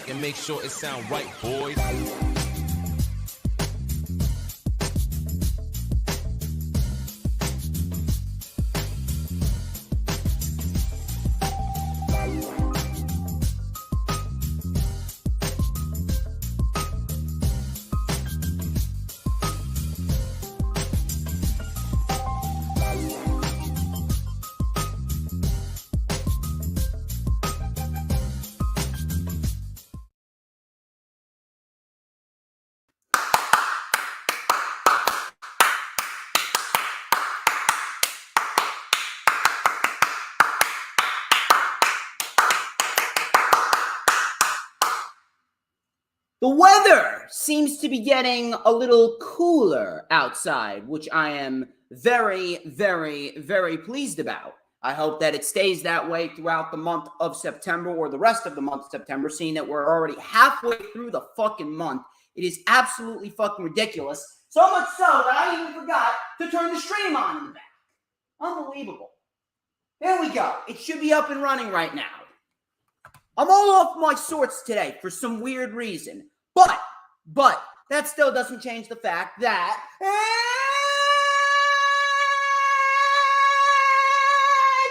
mic and make sure it sound right, boys. The weather seems to be getting a little cooler outside, which I am very, very, very pleased about. I hope that it stays that way throughout the month of September or the rest of the month of September, seeing that we're already halfway through the fucking month. It is absolutely fucking ridiculous. So much so that I even forgot to turn the stream on in the back. Unbelievable. There we go. It should be up and running right now. I'm all off my sorts today for some weird reason. But that still doesn't change the fact that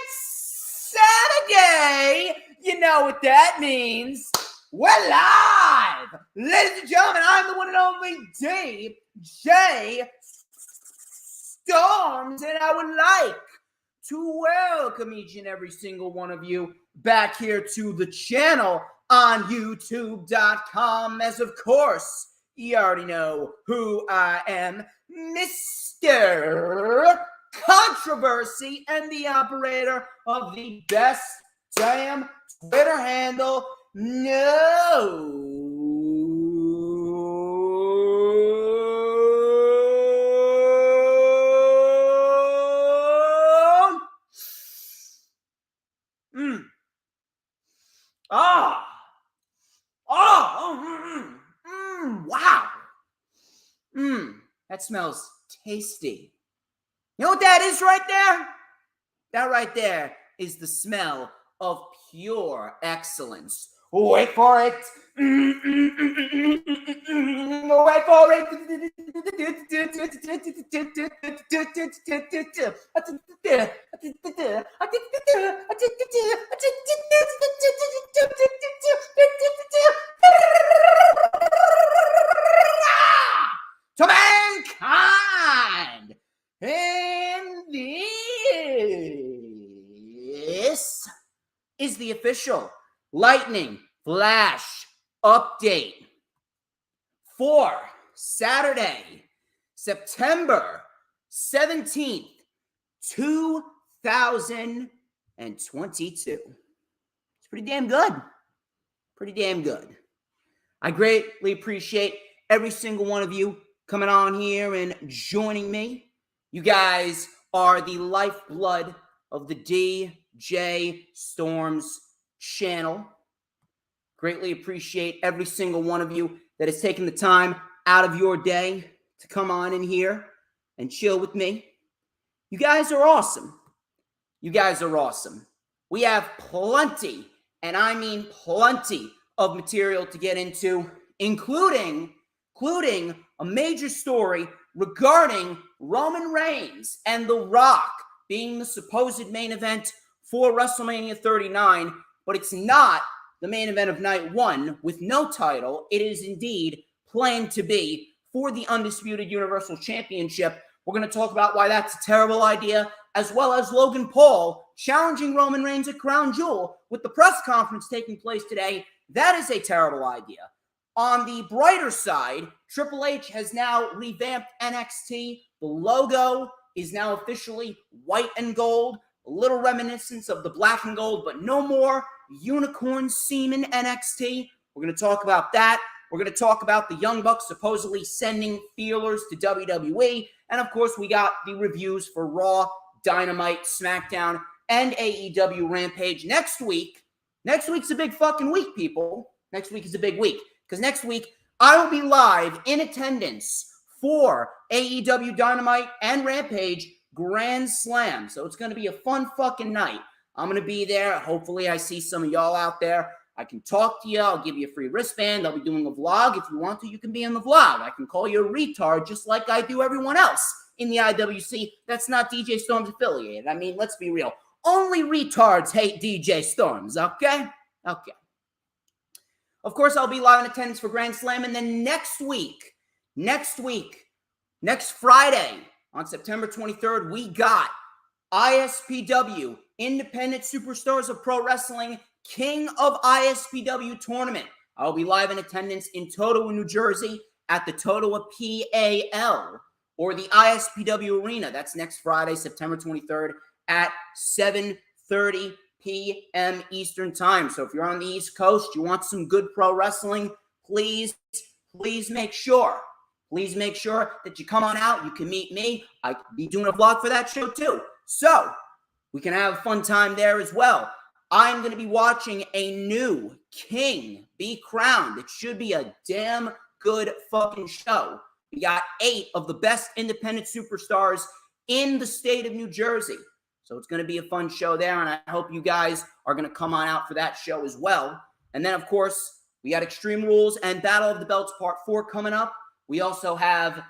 it's Saturday. You know what that means. We're live. Ladies and gentlemen, I'm the one and only DJ Storms, and I would like to welcome each and every single one of you back here to the channel on YouTube.com, as of course, you already know who I am, Mr. Controversy, and the operator of the best damn Twitter handle known. Wow. That smells tasty. You know what that is right there? That right there is the smell of pure excellence. Wait for it. Wait for it. To mankind. And this is the official Lightning Flash update for Saturday, September 17th, 2022. It's pretty damn good. Pretty damn good. I greatly appreciate every single one of you coming on here and joining me. You guys are the lifeblood of the DJ Storms channel. Greatly appreciate every single one of you that has taken the time out of your day to come on in here and chill with me. You guys are awesome. You guys are awesome. We have plenty, and I mean plenty, of material to get into, including a major story regarding Roman Reigns and The Rock being the supposed main event for WrestleMania 39, but it's not the main event of night one with no title. It is indeed planned to be for the Undisputed Universal Championship. We're going to talk about why that's a terrible idea, as well as Logan Paul challenging Roman Reigns at Crown Jewel with the press conference taking place today. That is a terrible idea. On the brighter side, Triple H has now revamped NXT. The logo is now officially white and gold, a little reminiscence of the black and gold, but no more unicorn semen NXT. We're going to talk about that. We're going to talk about the Young Bucks supposedly sending feelers to WWE. And of course, we got the reviews for Raw, Dynamite, SmackDown, and AEW Rampage next week. Next week's a big fucking week, people. Next week is a big week. Because next week, I will be live in attendance for AEW Dynamite and Rampage Grand Slam. So it's going to be a fun fucking night. I'm going to be there. Hopefully, I see some of y'all out there. I can talk to you. I'll give you a free wristband. I'll be doing a vlog. If you want to, you can be in the vlog. I can call you a retard just like I do everyone else in the IWC that's not DJ Storms affiliated. I mean, let's be real. Only retards hate DJ Storms, okay? Okay. Of course, I'll be live in attendance for Grand Slam. And then next Friday, on September 23rd, we got ISPW, Independent Superstars of Pro Wrestling, King of ISPW Tournament. I'll be live in attendance in Totowa, New Jersey at the Totowa PAL or the ISPW Arena. That's next Friday, September 23rd at 7:30 p.m. Eastern Time. So if you're on the East Coast, you want some good pro wrestling, please make sure that you come on out. You can meet me. I'll be doing a vlog for that show too. So we can have a fun time there as well. I'm going to be watching a new king be crowned. It should be a damn good fucking show. We got 8 of the best independent superstars in the state of New Jersey. So it's going to be a fun show there, and I hope you guys are going to come on out for that show as well. And then, of course, we got Extreme Rules and Battle of the Belts Part 4 coming up. We also have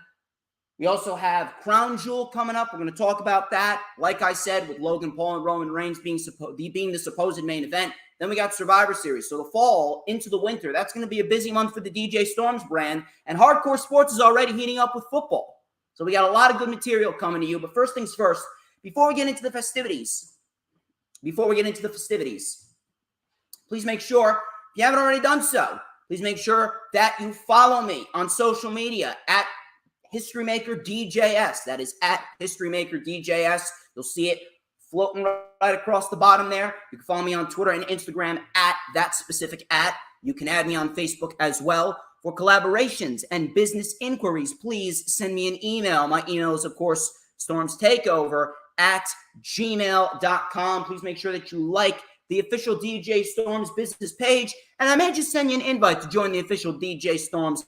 Crown Jewel coming up. We're going to talk about that, like I said, with Logan Paul and Roman Reigns being the supposed main event. Then we got Survivor Series. So the fall into the winter, that's going to be a busy month for the DJ Storms brand. And Hardcore Sports is already heating up with football. So we got a lot of good material coming to you. But first things first, before we get into the festivities, please make sure, if you haven't already done so, please make sure that you follow me on social media at HistoryMakerDJS. That is at HistoryMakerDJS. You'll see it floating right across the bottom there. You can follow me on Twitter and Instagram at that specific at. You can add me on Facebook as well. For collaborations and business inquiries, please send me an email. My email is, of course, StormsTakeOver@gmail.com. Please make sure that you like the official DJ Storms business page, and I may just send you an invite to join the official DJ Storms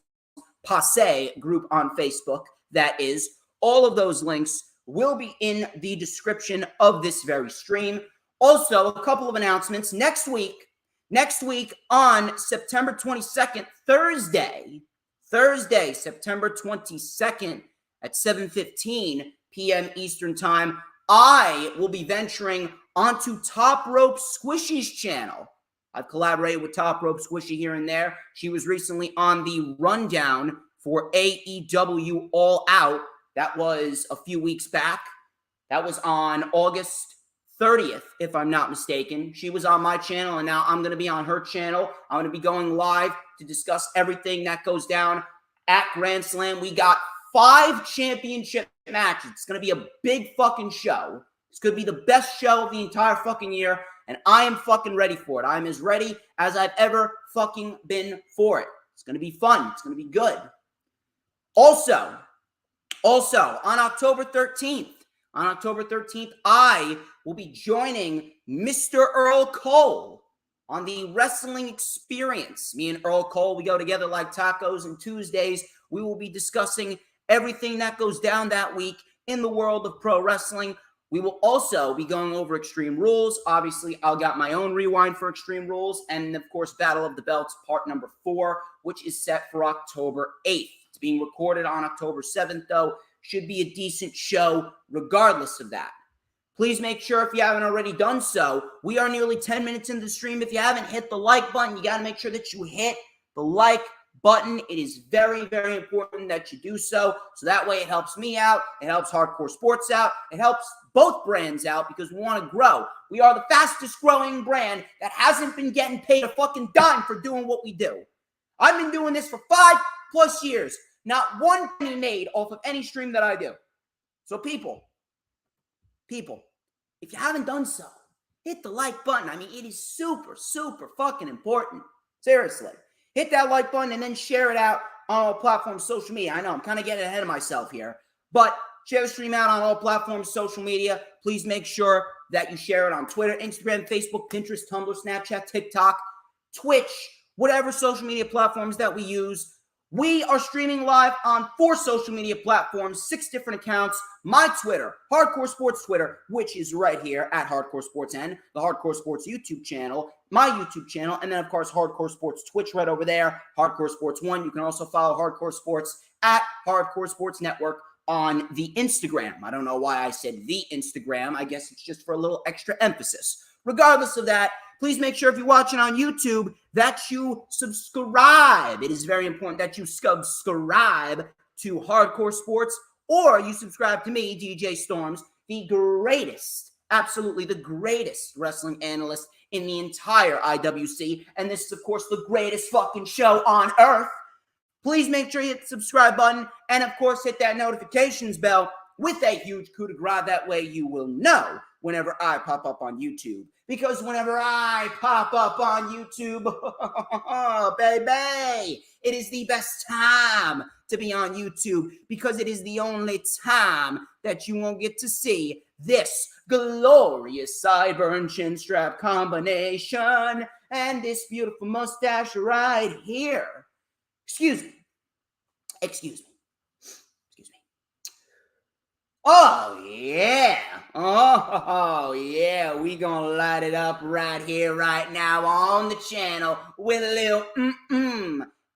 Passe group on Facebook. That is, all of those links will be in the description of this very stream. Also, a couple of announcements. Next week on September 22nd, Thursday, September 22nd at 7:15 p.m. Eastern Time, I will be venturing onto Top Rope Squishy's channel. I've collaborated with Top Rope Squishy here and there. She was recently on the rundown for AEW All Out. That was a few weeks back. That was on August 30th, if I'm not mistaken. She was on my channel, and now I'm going to be on her channel. I'm going to be going live to discuss everything that goes down at Grand Slam. We got 5 championship matches. It's going to be a big fucking show. It's going to be the best show of the entire fucking year, and I am fucking ready for it. I'm as ready as I've ever fucking been for it. It's going to be fun. It's going to be good. Also, on October 13th, I will be joining Mr. Earl Cole on the Wrestling Experience. Me and Earl Cole, we go together like tacos, and Tuesdays we will be discussing everything that goes down that week in the world of pro wrestling. We will also be going over Extreme Rules. Obviously, I'll got my own rewind for Extreme Rules. And, of course, Battle of the Belts, part number 4, which is set for October 8th. It's being recorded on October 7th, though. Should be a decent show regardless of that. Please make sure, if you haven't already done so, we are nearly 10 minutes into the stream. If you haven't hit the like button, you got to make sure that you hit the like button. It is very, very important that you do so. So that way it helps me out. It helps Hardcore Sports out. It helps both brands out because we want to grow. We are the fastest growing brand that hasn't been getting paid a fucking dime for doing what we do. I've been doing this for 5+ years. Not one penny made off of any stream that I do. So people, if you haven't done so, hit the like button. I mean, it is super, super fucking important. Seriously. Hit that like button and then share it out on all platforms, social media. I know I'm kind of getting ahead of myself here, but share the stream out on all platforms, social media. Please make sure that you share it on Twitter, Instagram, Facebook, Pinterest, Tumblr, Snapchat, TikTok, Twitch, whatever social media platforms that we use. We are streaming live on 4 social media platforms, 6 different accounts. My Twitter, Hardcore Sports Twitter, which is right here at Hardcore Sports N, the Hardcore Sports YouTube channel, my YouTube channel, and then, of course, Hardcore Sports Twitch right over there, Hardcore Sports 1. You can also follow Hardcore Sports at Hardcore Sports Network on the Instagram. I don't know why I said the Instagram. I guess it's just for a little extra emphasis. Regardless of that, please make sure if you're watching on YouTube that you subscribe. It is very important that you subscribe to Hardcore Sports, or you subscribe to me, DJ Storms, the greatest, absolutely the greatest wrestling analyst in the entire IWC. And this is, of course, the greatest fucking show on earth. Please make sure you hit the subscribe button and, of course, hit that notifications bell with a huge coup de grace. That way you will know whenever I pop up on YouTube. Because whenever I pop up on YouTube, baby, it is the best time to be on YouTube, because it is the only time that you won't get to see this glorious sideburn chin strap combination and this beautiful mustache right here. Excuse me. Oh, yeah. Oh, yeah. We gonna light it up right here, right now on the channel with a little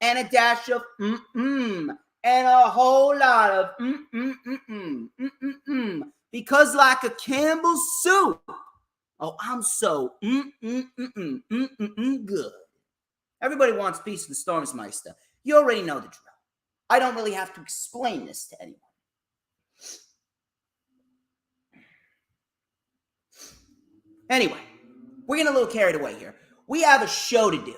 and a dash of and a whole lot of because like a Campbell's soup. Oh, I'm so good. Everybody wants a piece of the Stormsmeister. You already know the drill. I don't really have to explain this to anyone. Anyway, we're getting a little carried away here. We have a show to do.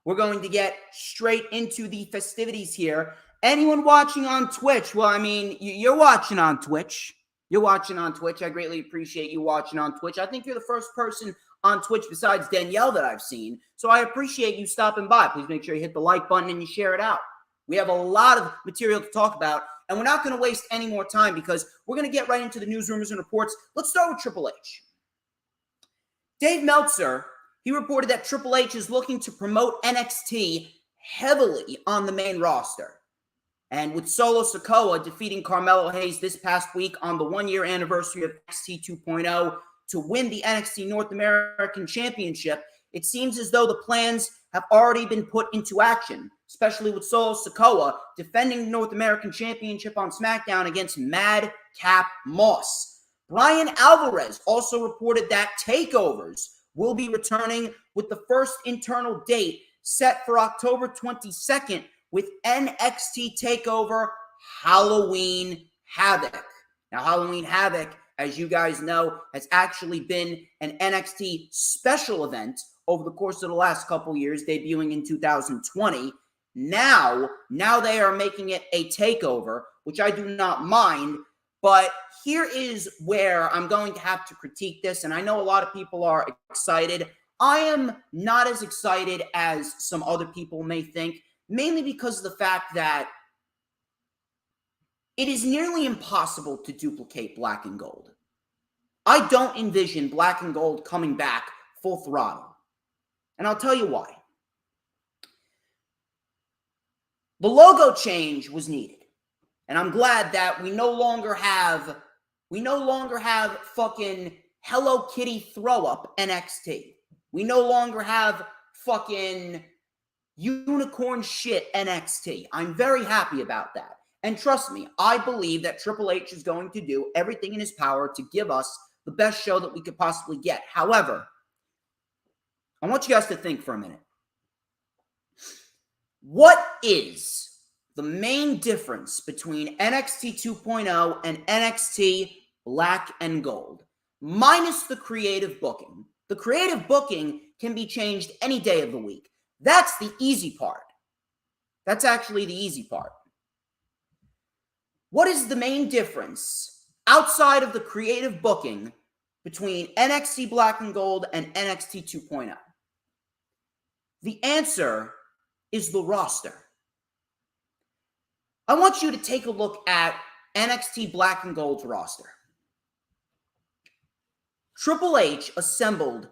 We're going to get straight into the festivities here. Anyone watching on Twitch, well, I mean, you're watching on Twitch. I greatly appreciate you watching on Twitch. I think you're the first person on Twitch besides Danielle that I've seen. So I appreciate you stopping by. Please make sure you hit the like button and you share it out. We have a lot of material to talk about, and we're not going to waste any more time because we're going to get right into the news, rumors, and reports. Let's start with Triple H. Dave Meltzer, he reported that Triple H is looking to promote NXT heavily on the main roster. And with Solo Sikoa defeating Carmelo Hayes this past week on the one-year anniversary of NXT 2.0 to win the NXT North American Championship, it seems as though the plans have already been put into action, especially with Solo Sikoa defending the North American Championship on SmackDown against Madcap Moss. Brian Alvarez also reported that takeovers will be returning with the first internal date set for October 22nd with NXT TakeOver Halloween Havoc. Now, Halloween Havoc, as you guys know, has actually been an NXT special event over the course of the last couple years, debuting in 2020. Now they are making it a takeover, which I do not mind. But here is where I'm going to have to critique this, and I know a lot of people are excited. I am not as excited as some other people may think, mainly because of the fact that it is nearly impossible to duplicate Black and Gold. I don't envision Black and Gold coming back full throttle. And I'll tell you why. The logo change was needed. And I'm glad that we no longer have fucking Hello Kitty throw up NXT. We no longer have fucking unicorn shit NXT. I'm very happy about that. And trust me, I believe that Triple H is going to do everything in his power to give us the best show that we could possibly get. However, I want you guys to think for a minute. What is the main difference between NXT 2.0 and NXT Black and Gold? Minus the creative booking. The creative booking can be changed any day of the week. That's the easy part. That's actually the easy part. What is the main difference outside of the creative booking between NXT Black and Gold and NXT 2.0? The answer is the roster. I want you to take a look at NXT Black and Gold's roster. Triple H assembled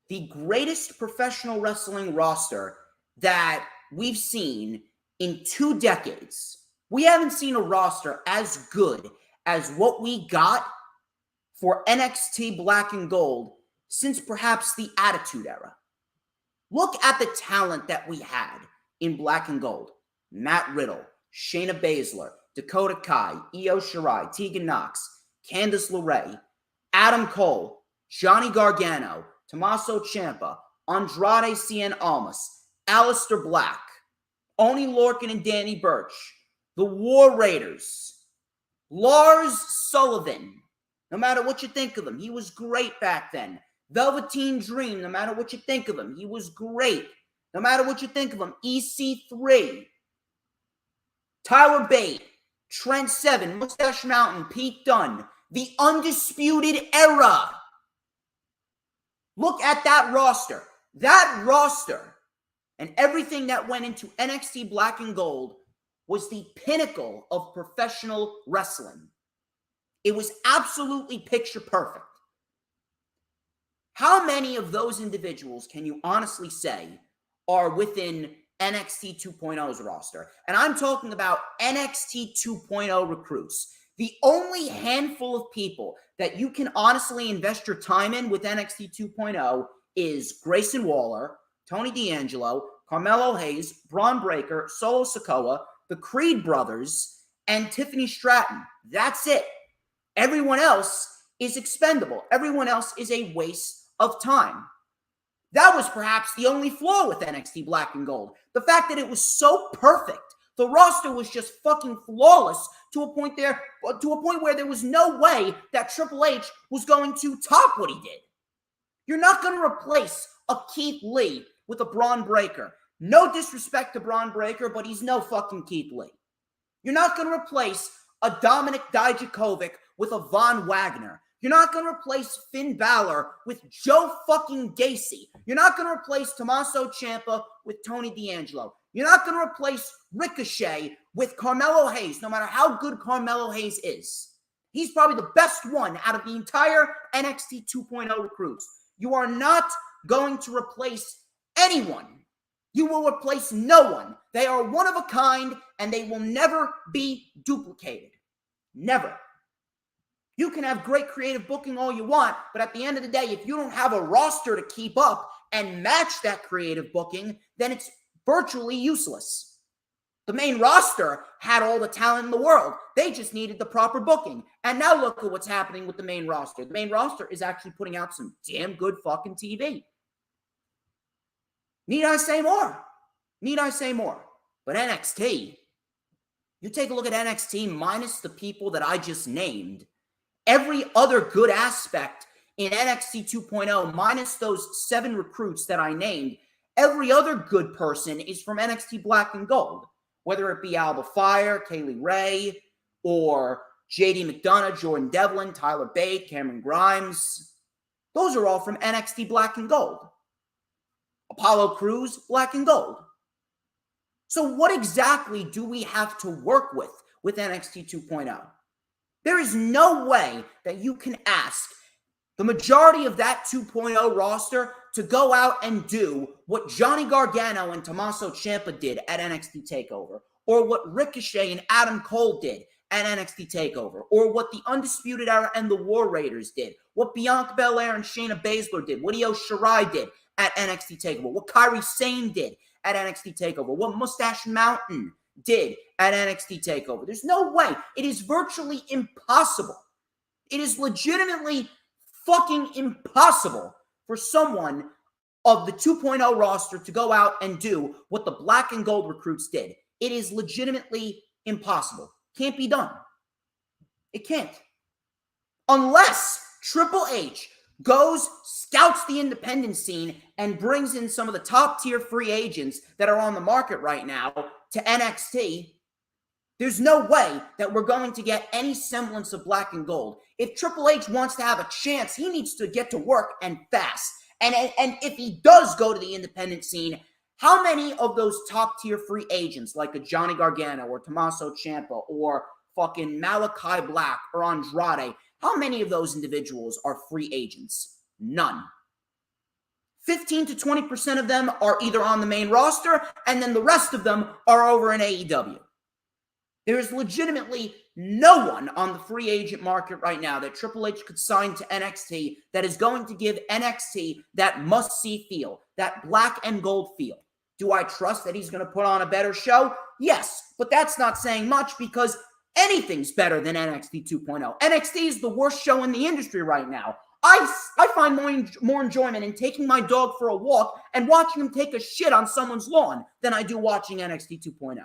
the greatest professional wrestling roster that we've seen in 2 decades. We haven't seen a roster as good as what we got for NXT Black and Gold since perhaps the Attitude Era. Look at the talent that we had in Black and Gold. Matt Riddle, Shayna Baszler, Dakota Kai, Io Shirai, Tegan Nox, Candice LeRae, Adam Cole, Johnny Gargano, Tommaso Ciampa, Andrade Cien Almas, Aleister Black, Oney Lorcan and Danny Burch, the War Raiders, Lars Sullivan. No matter what you think of him, he was great back then. Velveteen Dream, no matter what you think of him, he was great. No matter what you think of him, EC3, Tyler Bate, Trent Seven, Mustache Mountain, Pete Dunne, the Undisputed Era. Look at that roster. That roster and everything that went into NXT Black and Gold was the pinnacle of professional wrestling. It was absolutely picture perfect. How many of those individuals can you honestly say are within NXT 2.0's roster? And I'm talking about NXT 2.0 recruits. The only handful of people that you can honestly invest your time in with NXT 2.0 is Grayson Waller, Tony D'Angelo, Carmelo Hayes, Braun Breaker, Solo Sikoa, the Creed brothers, and Tiffany Stratton. That's it. Everyone else is expendable. Everyone else is a waste of time. That was perhaps the only flaw with NXT Black and Gold. The fact that it was so perfect. The roster was just fucking flawless to a point where there was no way that Triple H was going to top what he did. You're not going to replace a Keith Lee with a Braun Breaker. No disrespect to Braun Breaker, but he's no fucking Keith Lee. You're not going to replace a Dominic Dijakovic with a Von Wagner. You're not going to replace Finn Balor with Joe fucking Gacy. You're not going to replace Tommaso Ciampa with Tony D'Angelo. You're not going to replace Ricochet with Carmelo Hayes, no matter how good Carmelo Hayes is. He's probably the best one out of the entire NXT 2.0 recruits. You are not going to replace anyone. You will replace no one. They are one of a kind, and they will never be duplicated. Never. You can have great creative booking all you want, but at the end of the day, if you don't have a roster to keep up and match that creative booking, then it's virtually useless. The main roster had all the talent in the world. They just needed the proper booking. And now look at what's happening with the main roster. The main roster is actually putting out some damn good fucking TV. Need I say more? Need I say more? But NXT, you take a look at NXT minus the people that I just named. Every other good aspect in NXT 2.0, minus those 7 recruits that I named, every other good person is from NXT Black and Gold. Whether it be Alba Fire, Kaylee Ray, or JD McDonough, Jordan Devlin, Tyler Bate, Cameron Grimes. Those are all from NXT Black and Gold. Apollo Crews, Black and Gold. So what exactly do we have to work with NXT 2.0? There is no way that you can ask the majority of that 2.0 roster to go out and do what Johnny Gargano and Tommaso Ciampa did at NXT TakeOver, or what Ricochet and Adam Cole did at NXT TakeOver, or what the Undisputed Era and the War Raiders did, what Bianca Belair and Shayna Baszler did, what Io Shirai did at NXT TakeOver, what Kairi Sane did at NXT TakeOver, what Mustache Mountain did at NXT TakeOver. There's no way. It is virtually impossible. It is legitimately fucking impossible for someone of the 2.0 roster to go out and do what the Black and Gold recruits did. It is legitimately impossible. Can't be done. It can't. Unless Triple H goes, scouts the independent scene, and brings in some of the top-tier free agents that are on the market right now to NXT, there's no way that we're going to get any semblance of Black and Gold. If Triple H wants to have a chance, he needs to get to work and fast. And if he does go to the independent scene, how many of those top-tier free agents, like a Johnny Gargano or Tommaso Ciampa or fucking Malachi Black or Andrade, how many of those individuals are free agents? None. 15 to 20% of them are either on the main roster, and then the rest of them are over in AEW. There is legitimately no one on the free agent market right now that Triple H could sign to NXT that is going to give NXT that must-see feel, that black and gold feel. Do I trust that he's going to put on a better show? Yes, but that's not saying much because anything's better than NXT 2.0. NXT is the worst show in the industry right now. I find more enjoyment in taking my dog for a walk and watching him take a shit on someone's lawn than I do watching NXT 2.0.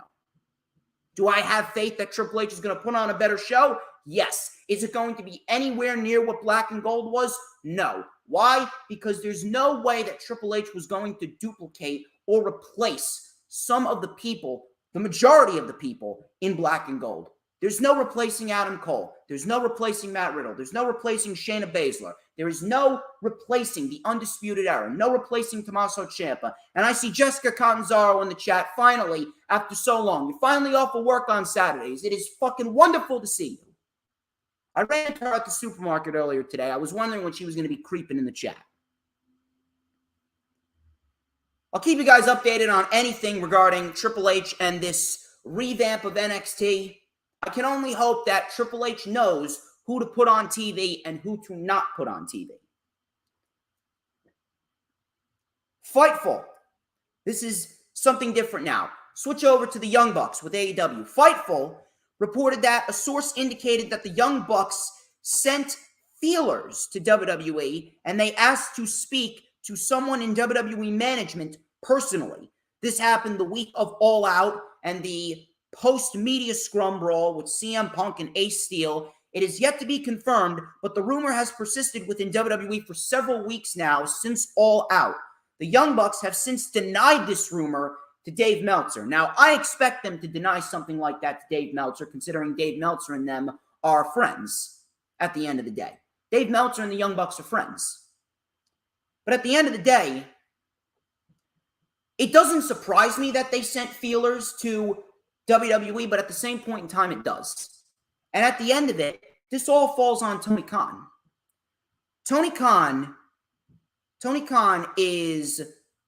Do I have faith that Triple H is going to put on a better show? Yes. Is it going to be anywhere near what Black and Gold was? No. Why? Because there's no way that Triple H was going to duplicate or replace some of the people, the majority of the people in Black and Gold. There's no replacing Adam Cole. There's no replacing Matt Riddle. There's no replacing Shayna Baszler. There is no replacing the Undisputed Era. No replacing Tommaso Ciampa. And I see Jessica Catanzaro in the chat. Finally, after so long, you're finally off of work on Saturdays. It is fucking wonderful to see you. I ran into her at the supermarket earlier today. I was wondering when she was going to be creeping in the chat. I'll keep you guys updated on anything regarding Triple H and this revamp of NXT. I can only hope that Triple H knows who to put on TV and who to not put on TV. Fightful. This is something different now. Switch over to the Young Bucks with AEW. Fightful reported that a source indicated that the Young Bucks sent feelers to WWE and they asked to speak to someone in WWE management personally. This happened the week of All Out and the post-media scrum brawl with CM Punk and Ace Steel. It is yet to be confirmed, but the rumor has persisted within WWE for several weeks now since All Out. The Young Bucks have since denied this rumor to Dave Meltzer. Now, I expect them to deny something like that to Dave Meltzer, considering Dave Meltzer and them are friends at the end of the day. Dave Meltzer and the Young Bucks are friends. But at the end of the day, it doesn't surprise me that they sent feelers to WWE, but at the same point in time, it does. And at the end of it, this all falls on Tony Khan. Tony Khan is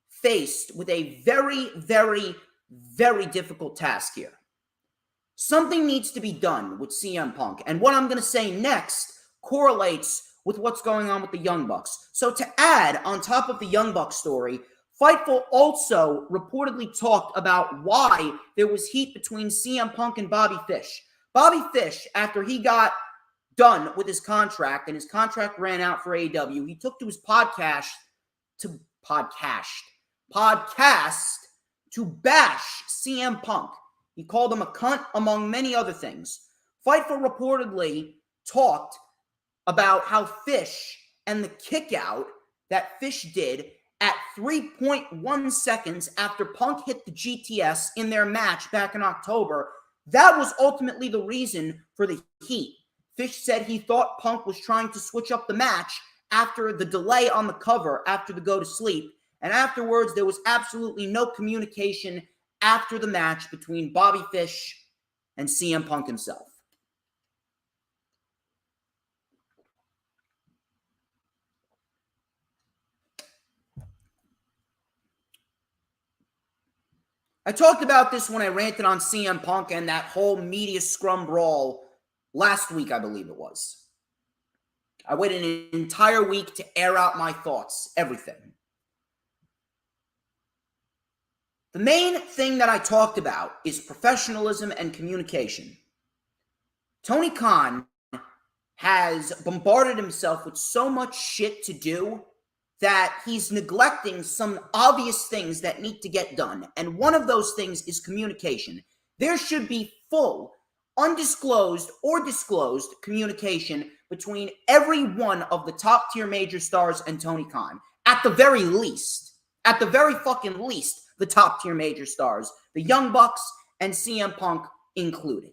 faced with a very, very, very difficult task here. Something needs to be done with CM Punk. And what I'm going to say next correlates with what's going on with the Young Bucks. So to add on top of the Young Bucks story, Fightful also reportedly talked about why there was heat between CM Punk and Bobby Fish. Bobby Fish, after he got done with his contract and his contract ran out for AEW, he took to his podcast to bash CM Punk. He called him a cunt, among many other things. Fightful reportedly talked about how Fish and the kickout that Fish did at 3.1 seconds after Punk hit the GTS in their match back in October, that was ultimately the reason for the heat. Fish said he thought Punk was trying to switch up the match after the delay on the cover after the go to sleep. And afterwards, there was absolutely no communication after the match between Bobby Fish and CM Punk himself. I talked about this when I ranted on CM Punk and that whole media scrum brawl last week, I believe it was. I waited an entire week to air out my thoughts, everything. The main thing that I talked about is professionalism and communication. Tony Khan has bombarded himself with so much shit to do that he's neglecting some obvious things that need to get done. And one of those things is communication. There should be full, undisclosed or disclosed communication between every one of the top tier major stars and Tony Khan. At the very least, at the very fucking least, the top tier major stars, the Young Bucks and CM Punk included.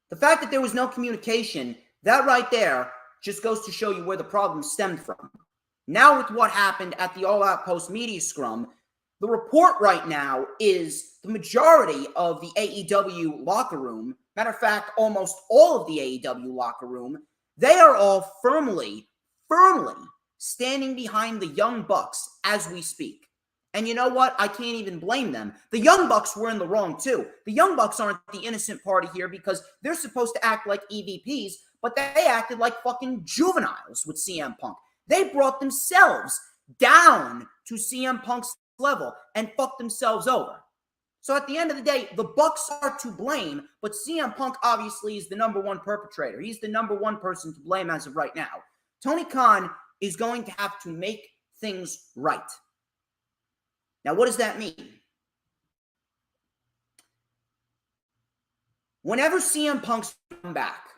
The fact that there was no communication, that right there just goes to show you where the problem stemmed from. Now with what happened at the All Out Post media scrum, the report right now is the majority of the AEW locker room, matter of fact, almost all of the AEW locker room, they are all firmly standing behind the Young Bucks as we speak. And you know what? I can't even blame them. The Young Bucks were in the wrong too. The Young Bucks aren't the innocent party here because they're supposed to act like EVPs, but they acted like fucking juveniles with CM Punk. They brought themselves down to CM Punk's level and fucked themselves over. So at the end of the day, the Bucks are to blame, but CM Punk obviously is the number one perpetrator. He's the number one person to blame as of right now. Tony Khan is going to have to make things right. Now, what does that mean? Whenever CM Punk's back,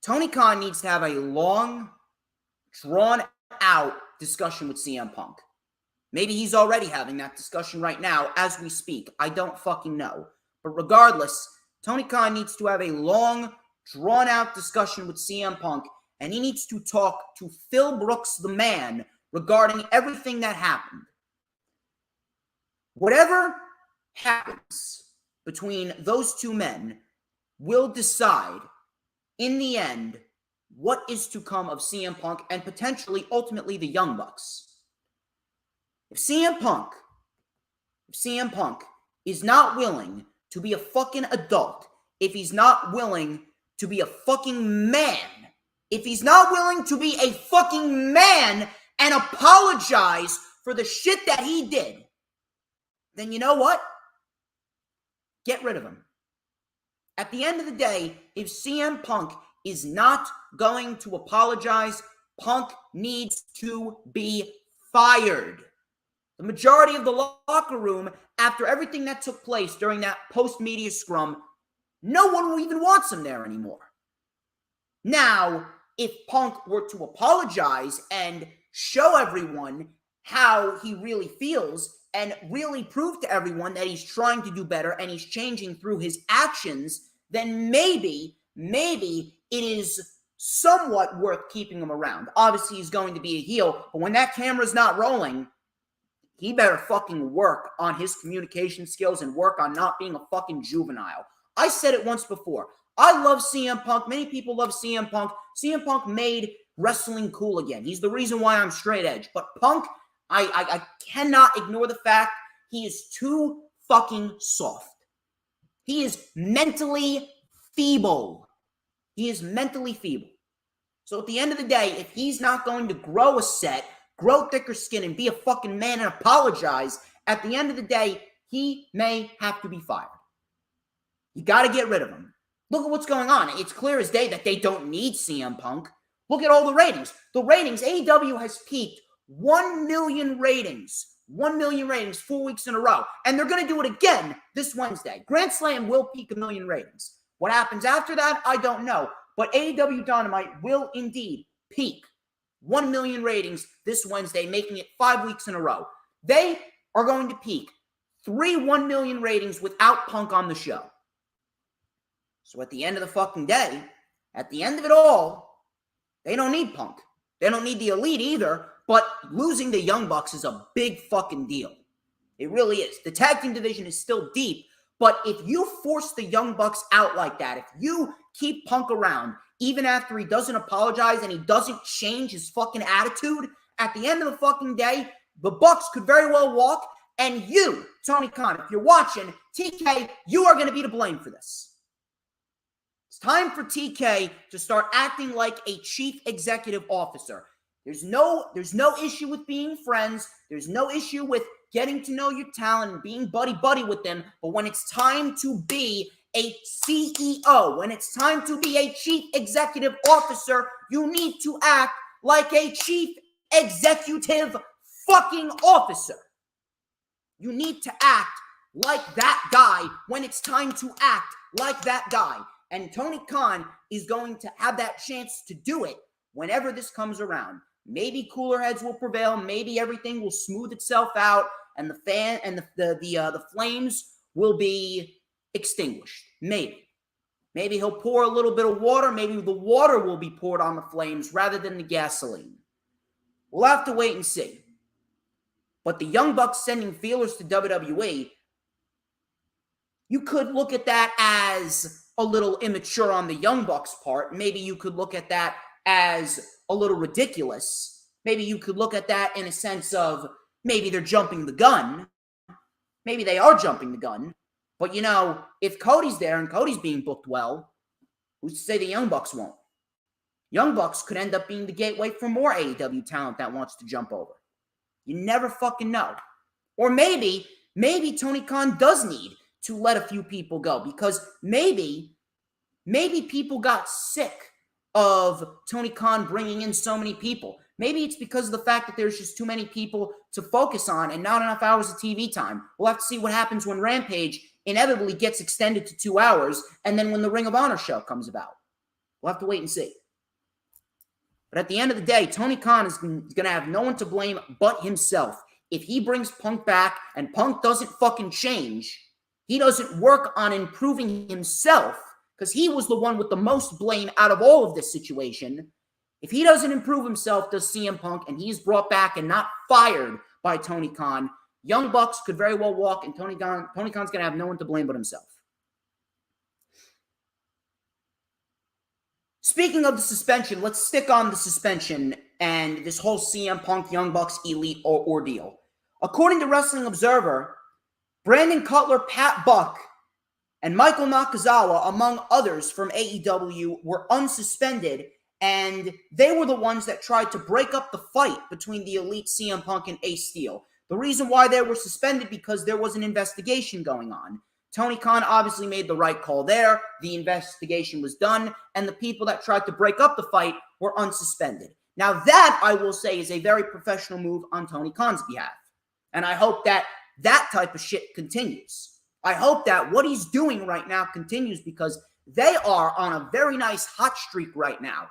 Tony Khan needs to have a long, drawn-out discussion with CM Punk. Maybe he's already having that discussion right now as we speak. I don't fucking know. But regardless, Tony Khan needs to have a long, drawn-out discussion with CM Punk, and he needs to talk to Phil Brooks, the man, regarding everything that happened. Whatever happens between those two men will decide, in the end, what is to come of CM Punk and potentially, ultimately, the Young Bucks. If CM Punk is not willing to be a fucking adult, if he's not willing to be a fucking man, if he's not willing to be a fucking man and apologize for the shit that he did, then you know what? Get rid of him. At the end of the day, if CM Punk is not going to apologize, Punk needs to be fired. The majority of the locker room, after everything that took place during that post-media scrum, no one even wants him there anymore. Now, if Punk were to apologize and show everyone how he really feels and really prove to everyone that he's trying to do better and he's changing through his actions, then maybe it is somewhat worth keeping him around. Obviously, he's going to be a heel, but when that camera's not rolling, he better fucking work on his communication skills and work on not being a fucking juvenile. I said it once before. I love CM Punk. Many people love CM Punk. CM Punk made wrestling cool again. He's the reason why I'm straight edge. But Punk, I cannot ignore the fact he is too fucking soft. He is mentally feeble. So at the end of the day, if he's not going to grow a set, grow thicker skin, and be a fucking man and apologize, at the end of the day, he may have to be fired. You got to get rid of him. Look at what's going on. It's clear as day that they don't need CM Punk. Look at all the ratings. The ratings, AEW has peaked 1 million ratings. 1 million ratings 4 weeks in a row. And they're going to do it again this Wednesday. Grand Slam will peak 1 million ratings. What happens after that, I don't know. But AEW Dynamite will indeed peak 1 million ratings this Wednesday, making it 5 weeks in a row. They are going to peak 1 million ratings without Punk on the show. So at the end of the fucking day, at the end of it all, they don't need Punk. They don't need the Elite either, but losing the Young Bucks is a big fucking deal. It really is. The tag team division is still deep, but if you force the Young Bucks out like that, if you keep Punk around, even after he doesn't apologize and he doesn't change his fucking attitude, at the end of the fucking day, the Bucks could very well walk, and you, Tony Khan, if you're watching, TK, you are going to be to blame for this. It's time for TK to start acting like a chief executive officer. There's no issue with being friends. There's no issue with getting to know your talent and being buddy-buddy with them. But when it's time to be a CEO, when it's time to be a chief executive officer, you need to act like a chief executive fucking officer. You need to act like that guy when it's time to act like that guy. And Tony Khan is going to have that chance to do it whenever this comes around. Maybe cooler heads will prevail. Maybe everything will smooth itself out, and the flames will be extinguished. Maybe he'll pour a little bit of water. Maybe the water will be poured on the flames rather than the gasoline. We'll have to wait and see. But the Young Bucks sending feelers to WWE, you could look at that as a little immature on the Young Bucks' part. Maybe you could look at that as a little ridiculous. Maybe you could look at that in a sense of maybe they're jumping the gun. Maybe they are jumping the gun. But, you know, if Cody's there and Cody's being booked well, who's to say the Young Bucks won't? Young Bucks could end up being the gateway for more AEW talent that wants to jump over. You never fucking know. Or maybe Tony Khan does need to let a few people go because maybe people got sick of Tony Khan bringing in so many people. Maybe it's because of the fact that there's just too many people to focus on and not enough hours of TV time. We'll have to see what happens when Rampage inevitably gets extended to 2 hours and then when the Ring of Honor show comes about. We'll have to wait and see. But at the end of the day, Tony Khan is going to have no one to blame but himself. If he brings Punk back and Punk doesn't fucking change, he doesn't work on improving himself, because he was the one with the most blame out of all of this situation. If he doesn't improve himself, does CM Punk, and he's brought back and not fired by Tony Khan, Young Bucks could very well walk, and Tony Khan's going to have no one to blame but himself. Speaking of the suspension, let's stick on the suspension and this whole CM Punk Young Bucks Elite ordeal. According to Wrestling Observer, Brandon Cutler, Pat Buck, and Michael Nakazawa, among others from AEW, were unsuspended, and they were the ones that tried to break up the fight between the Elite CM Punk and Ace Steel. The reason why they were suspended because there was an investigation going on. Tony Khan obviously made the right call there. The investigation was done, and the people that tried to break up the fight were unsuspended. Now that, I will say, is a very professional move on Tony Khan's behalf. And I hope that that type of shit continues. I hope that what he's doing right now continues because they are on a very nice hot streak right now,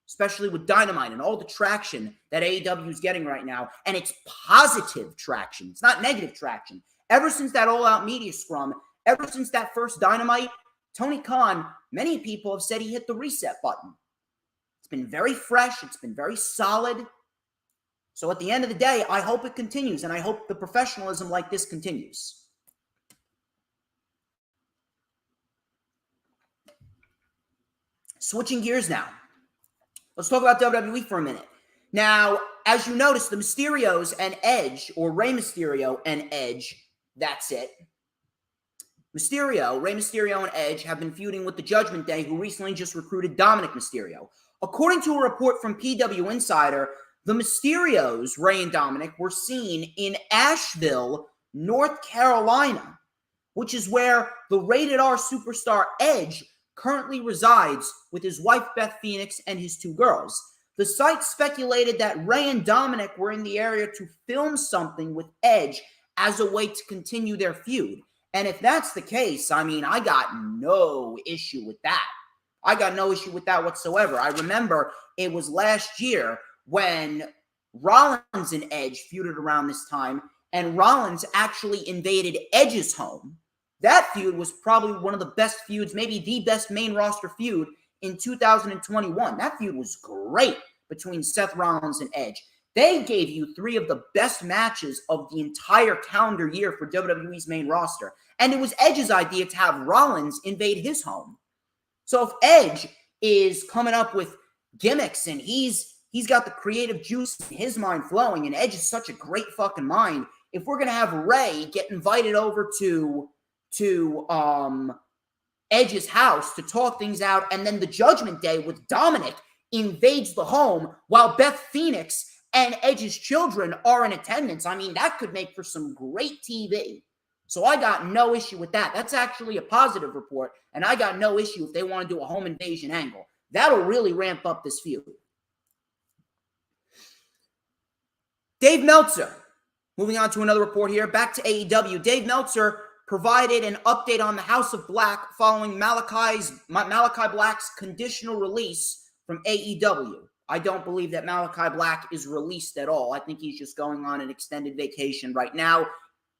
especially with Dynamite and all the traction that AEW is getting right now. And it's positive traction. It's not negative traction. Ever since that all-out media scrum, ever since that first Dynamite, Tony Khan, many people have said he hit the reset button. It's been very fresh. It's been very solid. So at the end of the day, I hope it continues, and I hope the professionalism like this continues. Switching gears now. Let's talk about WWE for a minute. Now, as you notice, the Mysterios and Edge, or Rey Mysterio and Edge, that's it. Rey Mysterio, and Edge have been feuding with the Judgment Day, who recently just recruited Dominic Mysterio. According to a report from PW Insider, the Mysterios, Rey and Dominic, were seen in Asheville, North Carolina, which is where the rated R superstar Edge currently resides with his wife Beth Phoenix and his 2 girls. The site speculated that Rey and Dominic were in the area to film something with Edge as a way to continue their feud. And if that's the case, I mean, I got no issue with that. I got no issue with that whatsoever. I remember it was last year when Rollins and Edge feuded around this time, and Rollins actually invaded Edge's home. That feud was probably one of the best feuds, maybe the best main roster feud in 2021. That feud was great between Seth Rollins and Edge. They gave you 3 of the best matches of the entire calendar year for WWE's main roster. And it was Edge's idea to have Rollins invade his home. So if Edge is coming up with gimmicks and he's got the creative juice in his mind flowing, and Edge is such a great fucking mind, if we're going to have Rey get invited over to Edge's house to talk things out, and then the Judgment Day with Dominic invades the home while Beth Phoenix and Edge's children are in attendance, I mean, that could make for some great TV. So I got no issue with that. That's actually a positive report, and I got no issue if they want to do a home invasion angle. That'll really ramp up this feud. Dave Meltzer, moving on to another report here, back to AEW. Dave Meltzer provided an update on the House of Black following Malachi Black's conditional release from AEW. I don't believe that Malachi Black is released at all. I think he's just going on an extended vacation right now.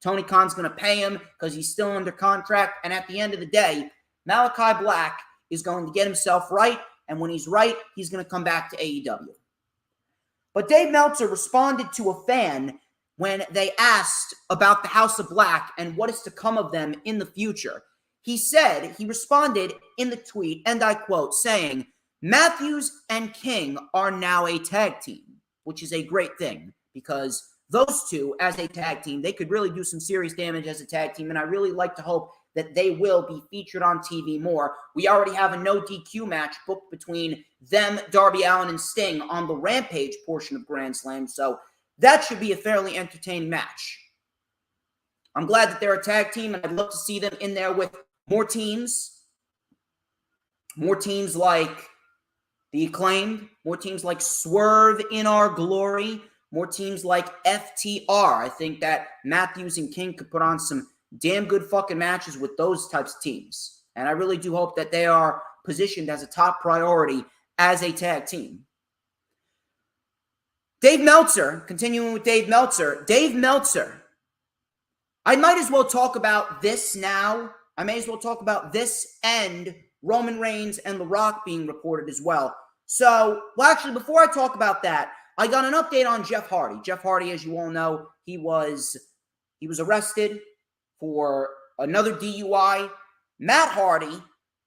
Tony Khan's going to pay him because he's still under contract. And at the end of the day, Malachi Black is going to get himself right. And when he's right, he's going to come back to AEW. But Dave Meltzer responded to a fan when they asked about the House of Black and what is to come of them in the future. he responded in the tweet, and I quote, saying, Matthews and King are now a tag team, which is a great thing because those two as a tag team, they could really do some serious damage as a tag team, and I really like to hope that they will be featured on TV more. We already have a no DQ match booked between them, Darby Allin, and Sting on the Rampage portion of Grand Slam, so that should be a fairly entertaining match. I'm glad that they're a tag team, and I'd love to see them in there with more teams like The Acclaimed, more teams like Swerve in Our Glory, more teams like FTR. I think that Matthews and King could put on some damn good fucking matches with those types of teams. And I really do hope that they are positioned as a top priority as a tag team. Dave Meltzer, continuing with Dave Meltzer. Dave Meltzer, I might as well talk about this now. I may as well talk about this and Roman Reigns and The Rock being reported as well. So, well, actually, before I talk about that, I got an update on Jeff Hardy. Jeff Hardy, as you all know, he was arrested for another DUI. Matt Hardy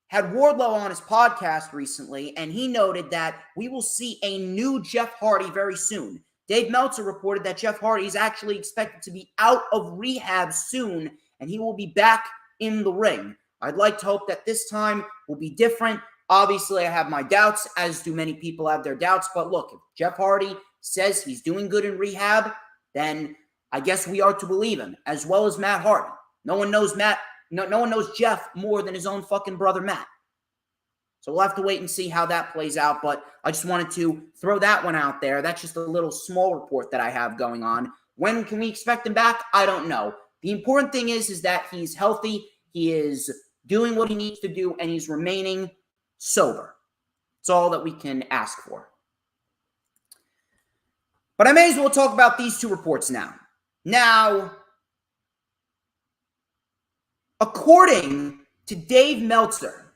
had Wardlow on his podcast recently, and he noted that we will see a new Jeff Hardy very soon. Dave Meltzer reported that Jeff Hardy is actually expected to be out of rehab soon, and he will be back in the ring. I'd like to hope that this time will be different. Obviously, I have my doubts, as do many people have their doubts. But look, if Jeff Hardy says he's doing good in rehab, then I guess we are to believe him, as well as Matt Hardy. No one knows no one knows Jeff more than his own fucking brother, Matt. So we'll have to wait and see how that plays out. But I just wanted to throw that one out there. That's just a little small report that I have going on. When can we expect him back? I don't know. The important thing is that he's healthy. He is doing what he needs to do, and he's remaining sober. It's all that we can ask for. But I may as well talk about these two reports now. Now, according to Dave Meltzer,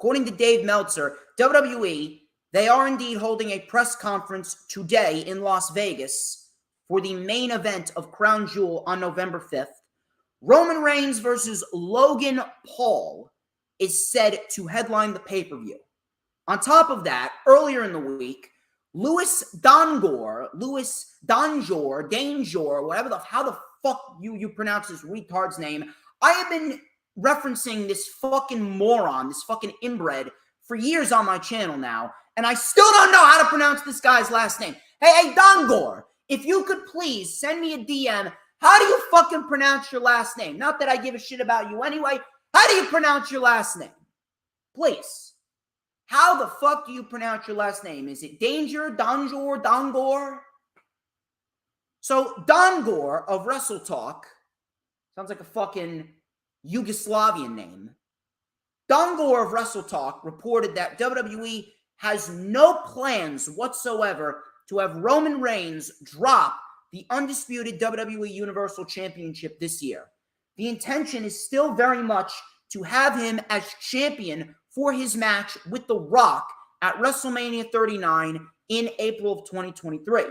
WWE, they are indeed holding a press conference today in Las Vegas for the main event of Crown Jewel on November 5th. Roman Reigns versus Logan Paul is said to headline the pay-per-view. On top of that, earlier in the week, Louis Danjor, how the fuck you pronounce this retard's name. I have been referencing this fucking moron, this fucking inbred, for years on my channel now, and I still don't know how to pronounce this guy's last name. Hey, Danjor, if you could please send me a DM. How do you fucking pronounce your last name? Not that I give a shit about you anyway. How do you pronounce your last name? Please. How the fuck do you pronounce your last name? Is it Dangor? So, Danjor of Wrestle Talk, sounds like a fucking Yugoslavian name. Danjor of Wrestle Talk reported that WWE has no plans whatsoever to have Roman Reigns drop the undisputed WWE Universal Championship this year. The intention is still very much to have him as champion for his match with The Rock at WrestleMania 39 in April of 2023.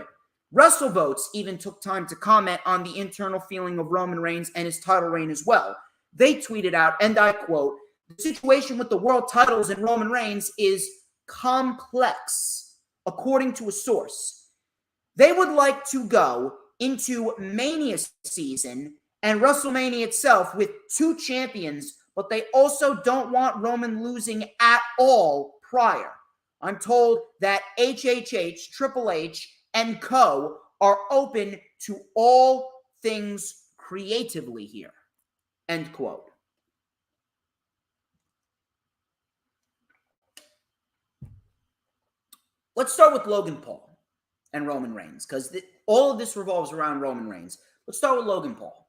WrestleVotes even took time to comment on the internal feeling of Roman Reigns and his title reign as well. They tweeted out, and I quote, "The situation with the world titles and Roman Reigns is complex," according to a source. They would like to go into Mania season and WrestleMania itself with two champions, but they also don't want Roman losing at all prior. I'm told that HHH, Triple H, and co. are open to all things creatively here. End quote. Let's start with Logan Paul and Roman Reigns, because all of this revolves around Roman Reigns. Let's start with Logan Paul.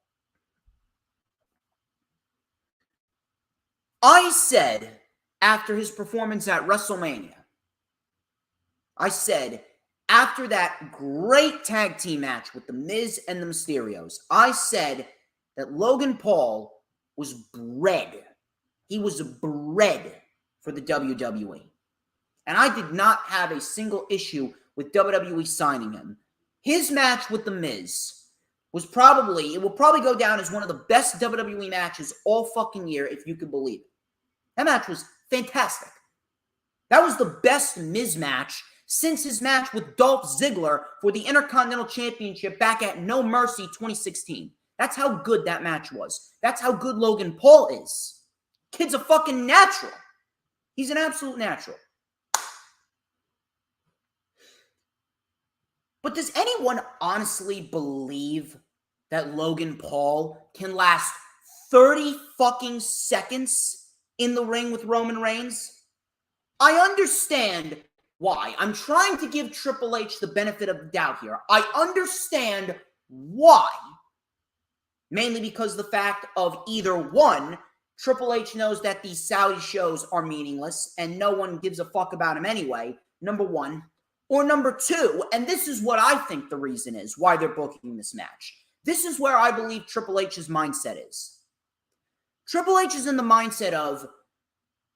I said after his performance at WrestleMania, after that great tag team match with The Miz and the Mysterios, I said that Logan Paul was bred. He was bred for the WWE. And I did not have a single issue with WWE signing him. His match with The Miz it will probably go down as one of the best WWE matches all fucking year, if you could believe it. That match was fantastic. That was the best Miz match since his match with Dolph Ziggler for the Intercontinental Championship back at No Mercy 2016. That's how good that match was. That's how good Logan Paul is. Kid's a fucking natural. He's an absolute natural. But does anyone honestly believe that Logan Paul can last 30 fucking seconds in the ring with Roman Reigns? I understand why. I'm trying to give Triple H the benefit of the doubt here. I understand why. Mainly because the fact of either one, Triple H knows that these Saudi shows are meaningless and no one gives a fuck about him anyway, number one. Or number two, and this is what I think the reason is why they're booking this match. This is where I believe Triple H's mindset is. Triple H is in the mindset of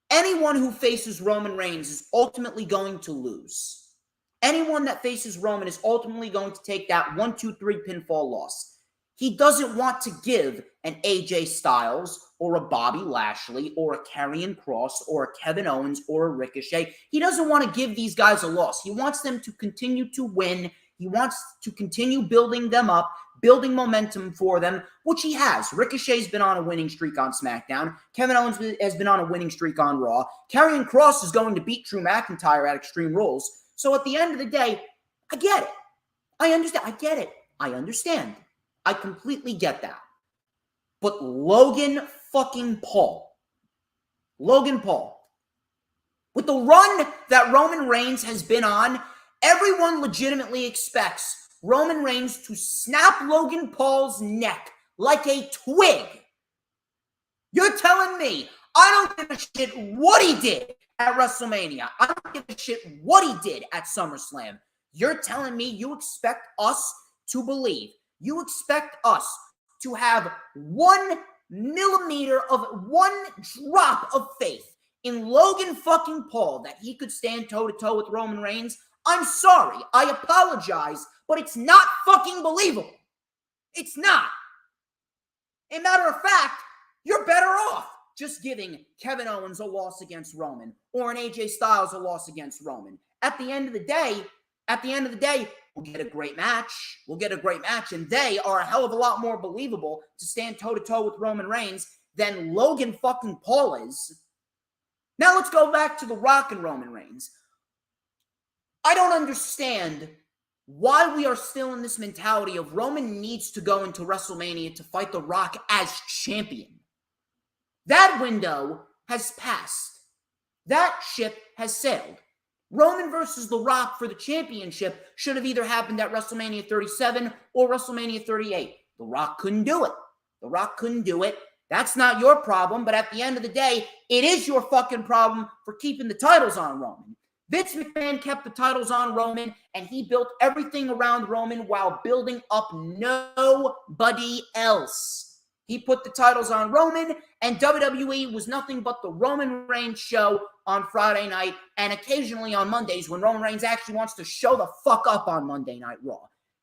anyone who faces Roman Reigns is ultimately going to lose. Anyone that faces Roman is ultimately going to take that 1-2-3 pinfall loss. He doesn't want to give an AJ Styles or a Bobby Lashley or a Karrion Kross or a Kevin Owens or a Ricochet. He doesn't want to give these guys a loss. He wants them to continue to win. He wants to continue building them up, building momentum for them, which he has. Ricochet's been on a winning streak on SmackDown. Kevin Owens has been on a winning streak on Raw. Karrion Kross is going to beat Drew McIntyre at Extreme Rules. So at the end of the day, I get it. I understand. I get it. I understand. I completely get that. But Logan fucking Paul, with the run that Roman Reigns has been on, everyone legitimately expects Roman Reigns to snap Logan Paul's neck like a twig. You're telling me I don't give a shit what he did at WrestleMania. I don't give a shit what he did at SummerSlam. You're telling me you expect us to believe, you expect us to have 1 millimeter of 1 drop of faith in Logan fucking Paul that he could stand toe-to-toe with Roman Reigns? I'm sorry. I apologize, but it's not fucking believable. It's not. As a matter of fact, you're better off just giving Kevin Owens a loss against Roman or an AJ Styles a loss against Roman. At the end of the day, we'll get a great match. And they are a hell of a lot more believable to stand toe-to-toe with Roman Reigns than Logan fucking Paul is. Now let's go back to The Rock and Roman Reigns. I don't understand why we are still in this mentality of Roman needs to go into WrestleMania to fight The Rock as champion. That window has passed. That ship has sailed. Roman versus The Rock for the championship should have either happened at WrestleMania 37 or WrestleMania 38. The Rock couldn't do it. That's not your problem, but at the end of the day, it is your fucking problem for keeping the titles on Roman. Vince McMahon kept the titles on Roman, and he built everything around Roman while building up nobody else. He put the titles on Roman, and WWE was nothing but the Roman Reigns show on Friday night and occasionally on Mondays when Roman Reigns actually wants to show the fuck up on Monday Night Raw.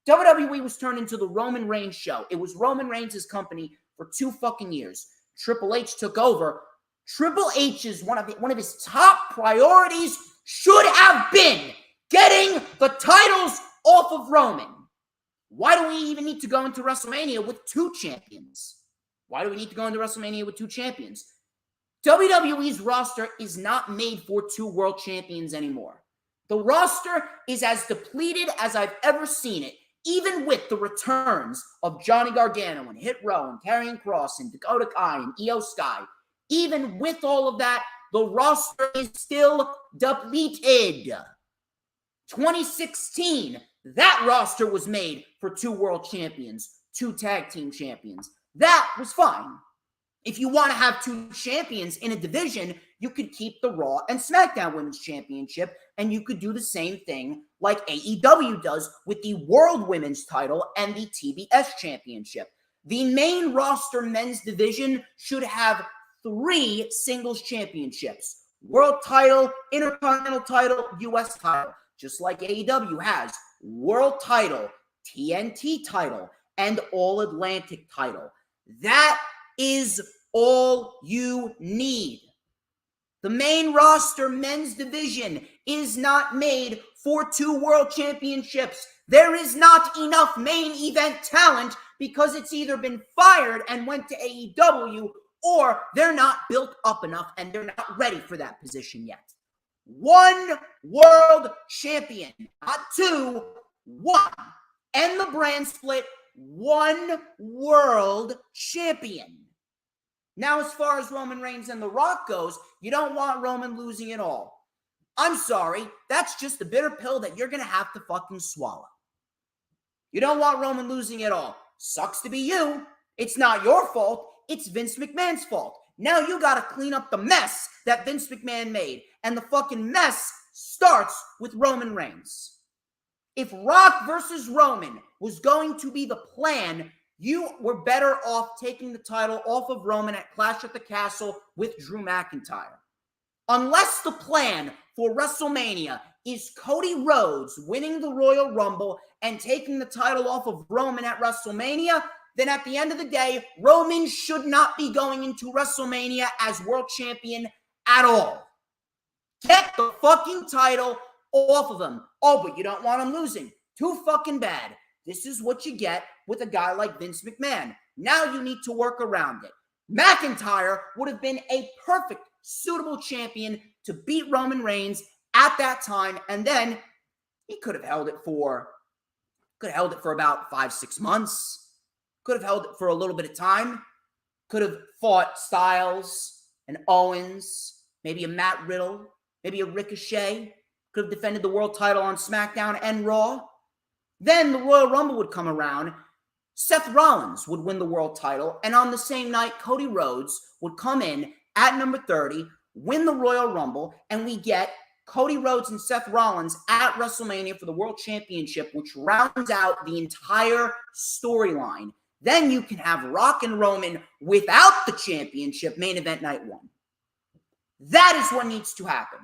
WWE was turned into the Roman Reigns show. It was Roman Reigns' company for 2 fucking years. Triple H took over. Triple H's one of his top priorities should have been getting the titles off of Roman. Why do we even need to go into WrestleMania with 2 champions? WWE's roster is not made for 2 world champions anymore. The roster is as depleted as I've ever seen it, even with the returns of Johnny Gargano and Hit Row and Karrion Kross and Dakota Kai and Io Sky. Even with all of that, the roster is still depleted. 2016, that roster was made for 2 world champions, 2 tag team champions. That was fine. If you want to have 2 champions in a division, you could keep the Raw and SmackDown Women's Championship, and you could do the same thing like AEW does with the World Women's title and the TBS Championship. The main roster men's division should have 3 singles championships. World title, Intercontinental title, US title. Just like AEW has World title, TNT title, and All-Atlantic title. That is all you need. The main roster men's division is not made for 2 world championships. There is not enough main event talent because it's either been fired and went to AEW, or they're not built up enough and they're not ready for that position yet. 1 world champion, not 2, 1. And the brand split, 1 world champion. Now, as far as Roman Reigns and The Rock goes, you don't want Roman losing it all. I'm sorry, that's just a bitter pill that you're going to have to fucking swallow. You don't want Roman losing it all. Sucks to be you. It's not your fault. It's Vince McMahon's fault. Now you got to clean up the mess that Vince McMahon made. And the fucking mess starts with Roman Reigns. If Rock versus Roman was going to be the plan, you were better off taking the title off of Roman at Clash at the Castle with Drew McIntyre. Unless the plan for WrestleMania is Cody Rhodes winning the Royal Rumble and taking the title off of Roman at WrestleMania, then at the end of the day, Roman should not be going into WrestleMania as world champion at all. Get the fucking title off of him. Oh, but you don't want him losing. Too fucking bad. This is what you get with a guy like Vince McMahon. Now you need to work around it. McIntyre would have been a perfect, suitable champion to beat Roman Reigns at that time, and then he could have held it for about 5-6 months. Could have held it for a little bit of time. Could have fought Styles and Owens, maybe a Matt Riddle, maybe a Ricochet. Could have defended the world title on SmackDown and Raw. Then the Royal Rumble would come around. Seth Rollins would win the world title. And on the same night, Cody Rhodes would come in at number 30, win the Royal Rumble, and we get Cody Rhodes and Seth Rollins at WrestleMania for the World Championship, which rounds out the entire storyline. Then you can have Rock and Roman without the championship main event night 1. That is what needs to happen.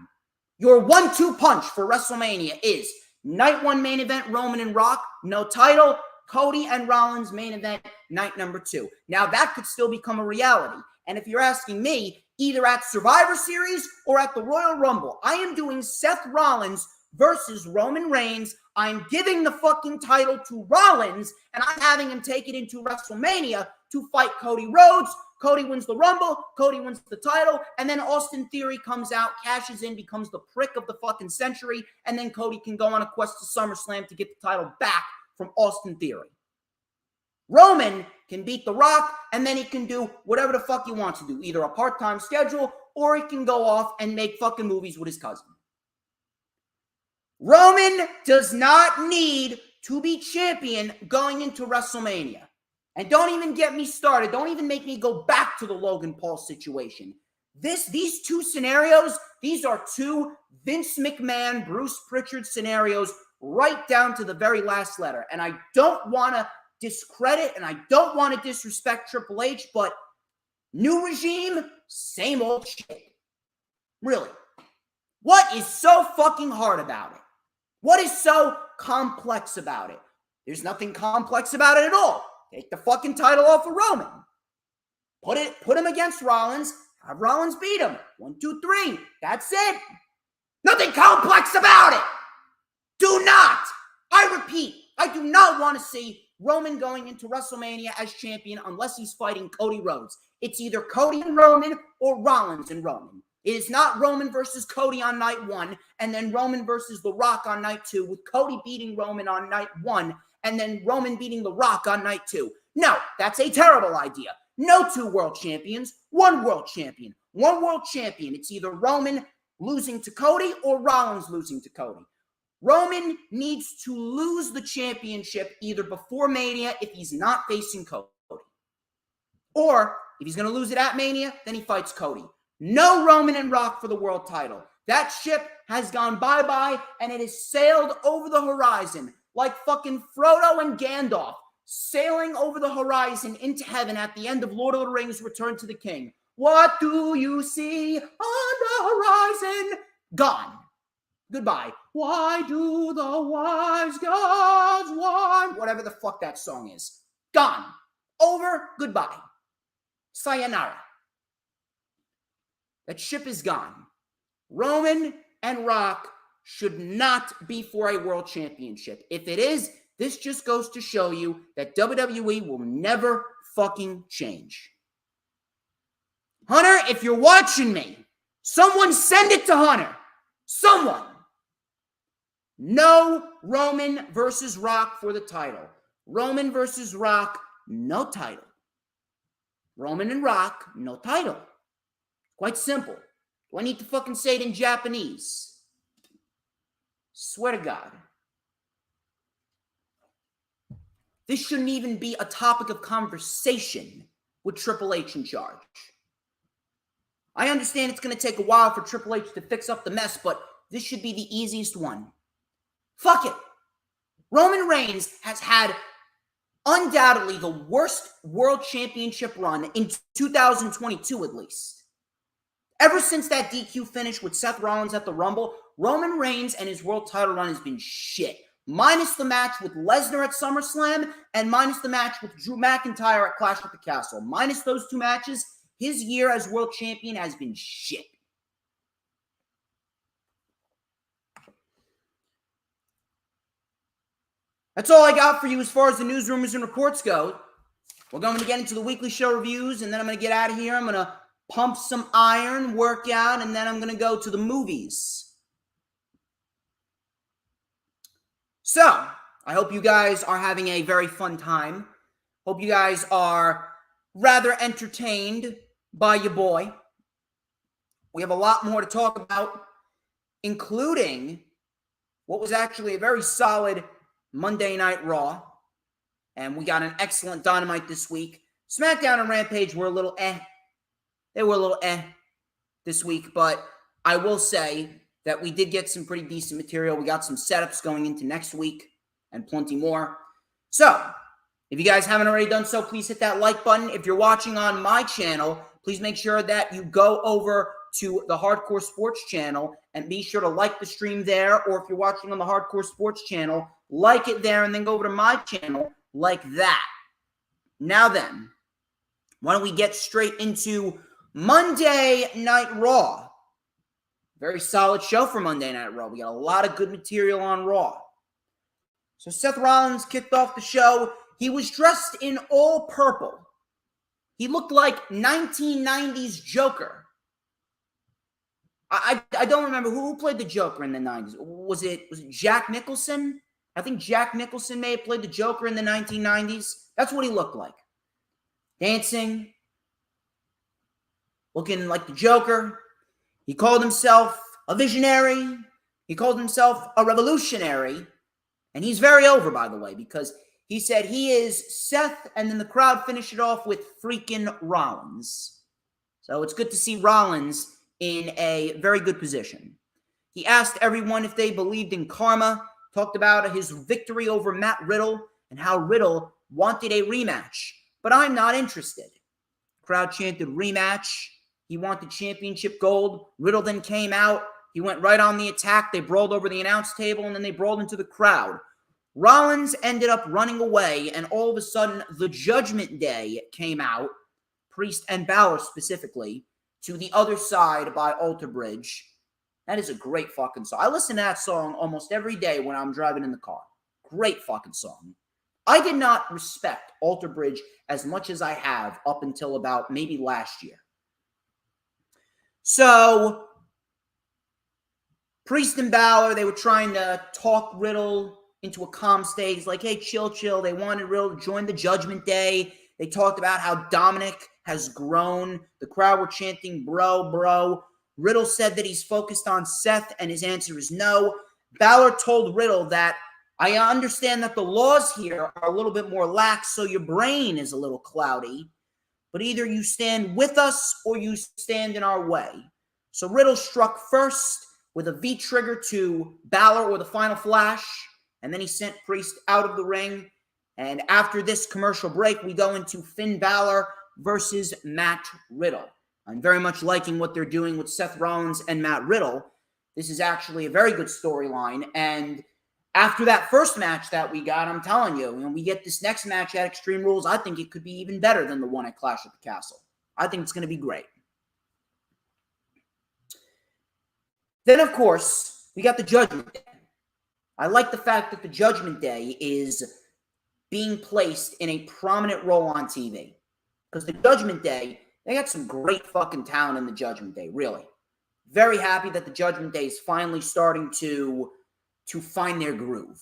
Your 1-2 punch for WrestleMania is night 1 main event, Roman and Rock, no title. Cody and Rollins main event, night number 2. Now that could still become a reality. And if you're asking me, either at Survivor Series or at the Royal Rumble, I am doing Seth Rollins versus Roman Reigns. I'm giving the fucking title to Rollins, and I'm having him take it into WrestleMania to fight Cody Rhodes. Cody wins the Rumble, Cody wins the title, and then Austin Theory comes out, cashes in, becomes the prick of the fucking century, and then Cody can go on a quest to SummerSlam to get the title back from Austin Theory. Roman can beat The Rock, and then he can do whatever the fuck he wants to do, either a part-time schedule, or he can go off and make fucking movies with his cousin. Roman does not need to be champion going into WrestleMania. And don't even get me started. Don't even make me go back to the Logan Paul situation. These 2 scenarios, these are 2 Vince McMahon, Bruce Pritchard scenarios right down to the very last letter. And I don't want to discredit and I don't want to disrespect Triple H, but new regime, same old shit. Really. What is so fucking hard about it? What is so complex about it? There's nothing complex about it at all. Take the fucking title off of Roman. Put him against Rollins. Have Rollins beat him. 1, 2, 3. That's it. Nothing complex about it. Do not. I repeat, I do not want to see Roman going into WrestleMania as champion unless he's fighting Cody Rhodes. It's either Cody and Roman or Rollins and Roman. It is not Roman versus Cody on night 1 and then Roman versus The Rock on night 2 with Cody beating Roman on night 1 and then Roman beating The Rock on night 2. No, that's a terrible idea. No 2 world champions, 1 world champion. 1 world champion. It's either Roman losing to Cody or Rollins losing to Cody. Roman needs to lose the championship either before Mania if he's not facing Cody. Or if he's going to lose it at Mania, then he fights Cody. No Roman and Rock for the world title. That ship has gone bye-bye and it has sailed over the horizon like fucking Frodo and Gandalf sailing over the horizon into heaven at the end of Lord of the Rings Return to the King. What do you see on the horizon? Gone. Goodbye. Why do the wise gods want? Whatever the fuck that song is. Gone. Over. Goodbye. Sayonara. That ship is gone. Roman and Rock should not be for a world championship. If it is, this just goes to show you that WWE will never fucking change. Hunter, if you're watching me, someone send it to Hunter. Someone. No Roman versus Rock for the title. Roman versus Rock, no title. Roman and Rock, no title. Quite simple. Do I need to fucking say it in Japanese? Swear to God. This shouldn't even be a topic of conversation with Triple H in charge. I understand it's going to take a while for Triple H to fix up the mess, but this should be the easiest one. Fuck it. Roman Reigns has had undoubtedly the worst world championship run in 2022 at least. Ever since that DQ finish with Seth Rollins at the Rumble, Roman Reigns and his world title run has been shit. Minus the match with Lesnar at SummerSlam and minus the match with Drew McIntyre at Clash at the Castle. Minus those two matches, his year as world champion has been shit. That's all I got for you as far as the news, rumors, and reports go. We're going to get into the weekly show reviews, and then I'm going to get out of here. I'm going to pump some iron, work out, and then I'm going to go to the movies. So, I hope you guys are having a very fun time. Hope you guys are rather entertained by your boy. We have a lot more to talk about, including what was actually a very solid Monday Night Raw. And we got an excellent Dynamite this week. SmackDown and Rampage were a little eh. They were a little eh this week, but I will say that we did get some pretty decent material. We got some setups going into next week and plenty more. So, if you guys haven't already done so, please hit that like button. If you're watching on my channel, please make sure that you go over to the Hardcore Sports channel and be sure to like the stream there. Or if you're watching on the Hardcore Sports channel, like it there and then go over to my channel like that. Now then, why don't we get straight into Monday Night Raw? Very solid show for Monday Night Raw. We got a lot of good material on Raw. So Seth Rollins kicked off the show. He was dressed in all purple. He looked like 1990s Joker. I don't remember who played the Joker in the 90s. Was it Jack Nicholson? I think Jack Nicholson may have played the Joker in the 1990s. That's what he looked like. Dancing. Looking like the Joker. He called himself a visionary. He called himself a revolutionary. And he's very over, by the way, because he said he is Seth, and then the crowd finished it off with freaking Rollins. So it's good to see Rollins in a very good position. He asked everyone if they believed in karma, talked about his victory over Matt Riddle, and how Riddle wanted a rematch. But I'm not interested. Crowd chanted rematch. He wanted championship gold. Riddle then came out. He went right on the attack. They brawled over the announce table, and then they brawled into the crowd. Rollins ended up running away, and all of a sudden, the Judgment Day came out, Priest and Balor specifically, to the other side by Alter Bridge. That is a great fucking song. I listen to that song almost every day when I'm driving in the car. Great fucking song. I did not respect Alter Bridge as much as I have up until about maybe last year. So, Priest and Balor, they were trying to talk Riddle into a calm state. He's like, hey, chill. They wanted Riddle to join the Judgment Day. They talked about how Dominic has grown. The crowd were chanting, bro. Riddle said that he's focused on Seth, and his answer is no. Balor told Riddle that, I understand that the laws here are a little bit more lax, so your brain is a little cloudy, but either you stand with us or you stand in our way. So Riddle struck first with a V-trigger to Balor or the Final Flash, and then he sent Priest out of the ring. And after this commercial break, we go into Finn Balor versus Matt Riddle. I'm very much liking what they're doing with Seth Rollins and Matt Riddle. This is actually a very good storyline, and after that first match that we got, I'm telling you, when we get this next match at Extreme Rules, I think it could be even better than the one at Clash at the Castle. I think it's going to be great. Then, of course, we got the Judgment Day. I like the fact that the Judgment Day is being placed in a prominent role on TV. Because the Judgment Day, they got some great fucking talent in the Judgment Day, really. Very happy that the Judgment Day is finally starting to find their groove.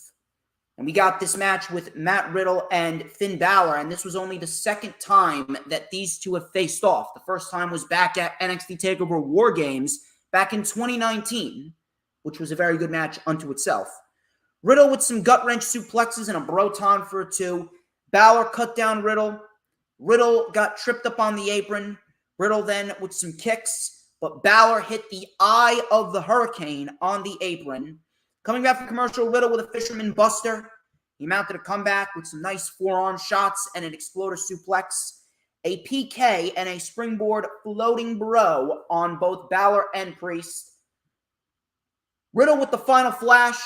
And we got this match with Matt Riddle and Finn Balor, and this was only the second time that these two have faced off. The first time was back at NXT TakeOver War Games back in 2019, which was a very good match unto itself. Riddle with some gut-wrench suplexes and a Broton for a 2. Balor cut down Riddle. Riddle got tripped up on the apron. Riddle then with some kicks, but Balor hit the eye of the Hurricane on the apron. Coming back from commercial, Riddle with a Fisherman Buster. He mounted a comeback with some nice forearm shots and an Exploder Suplex. A PK and a Springboard Floating Bro on both Balor and Priest. Riddle with the Final Flash.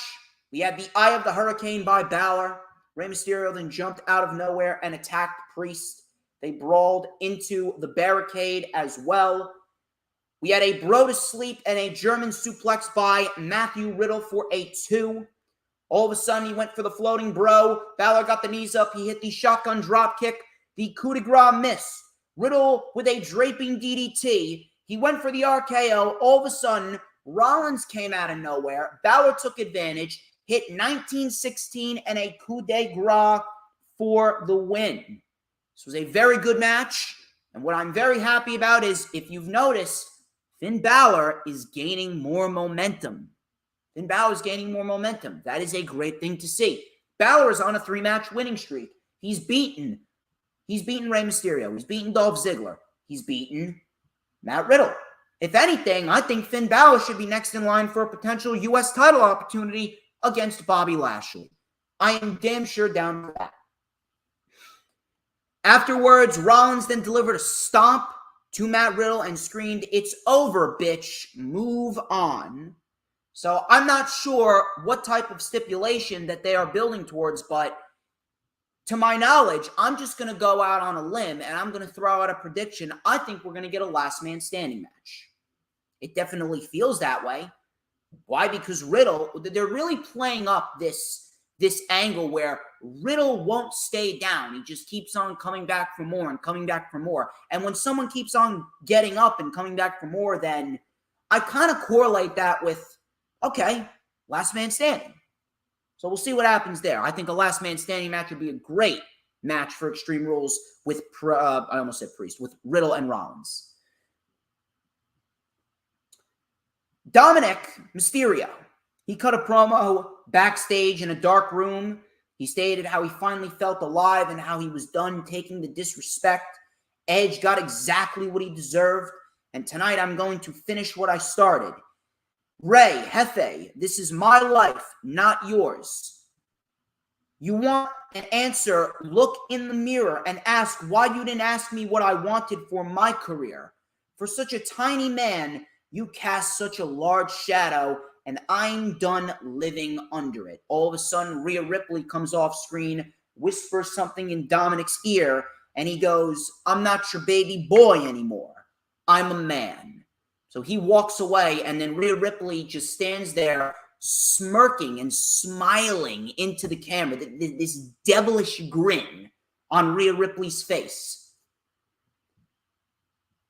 We had the Eye of the Hurricane by Balor. Rey Mysterio then jumped out of nowhere and attacked Priest. They brawled into the barricade as well. We had a Bro to Sleep and a German suplex by Matthew Riddle for a 2. All of a sudden, he went for the Floating Bro. Balor got the knees up. He hit the shotgun drop kick. The coup de grace miss. Riddle with a draping DDT. He went for the RKO. All of a sudden, Rollins came out of nowhere. Balor took advantage. Hit 1916 and a coup de grace for the win. This was a very good match. And what I'm very happy about is, if you've noticed, Finn Balor is gaining more momentum. Finn Balor is gaining more momentum. That is a great thing to see. Balor is on a 3-match winning streak. He's beaten Rey Mysterio. He's beaten Dolph Ziggler. He's beaten Matt Riddle. If anything, I think Finn Balor should be next in line for a potential U.S. title opportunity against Bobby Lashley. I am damn sure down for that. Afterwards, Rollins then delivered a stomp to Matt Riddle and screamed, "It's over, bitch. Move on." So I'm not sure what type of stipulation that they are building towards, but to my knowledge, I'm just going to go out on a limb and I'm going to throw out a prediction. I think we're going to get a last man standing match. It definitely feels that way. Why? Because Riddle, they're really playing up this angle where Riddle won't stay down. He just keeps on coming back for more and coming back for more. And when someone keeps on getting up and coming back for more, then I kind of correlate that with, okay, last man standing. So we'll see what happens there. I think a last man standing match would be a great match for Extreme Rules with, I almost said Priest, with Riddle and Rollins. Dominic Mysterio. He cut a promo backstage in a dark room. He stated how he finally felt alive and how he was done taking the disrespect. Edge got exactly what he deserved. And tonight I'm going to finish what I started. Rey, Jefe, this is my life, not yours. You want an answer, look in the mirror and ask why you didn't ask me what I wanted for my career. For such a tiny man, you cast such a large shadow, and I'm done living under it. All of a sudden, Rhea Ripley comes off screen, whispers something in Dominic's ear, and he goes, "I'm not your baby boy anymore. I'm a man." So he walks away, and then Rhea Ripley just stands there smirking and smiling into the camera. This devilish grin on Rhea Ripley's face.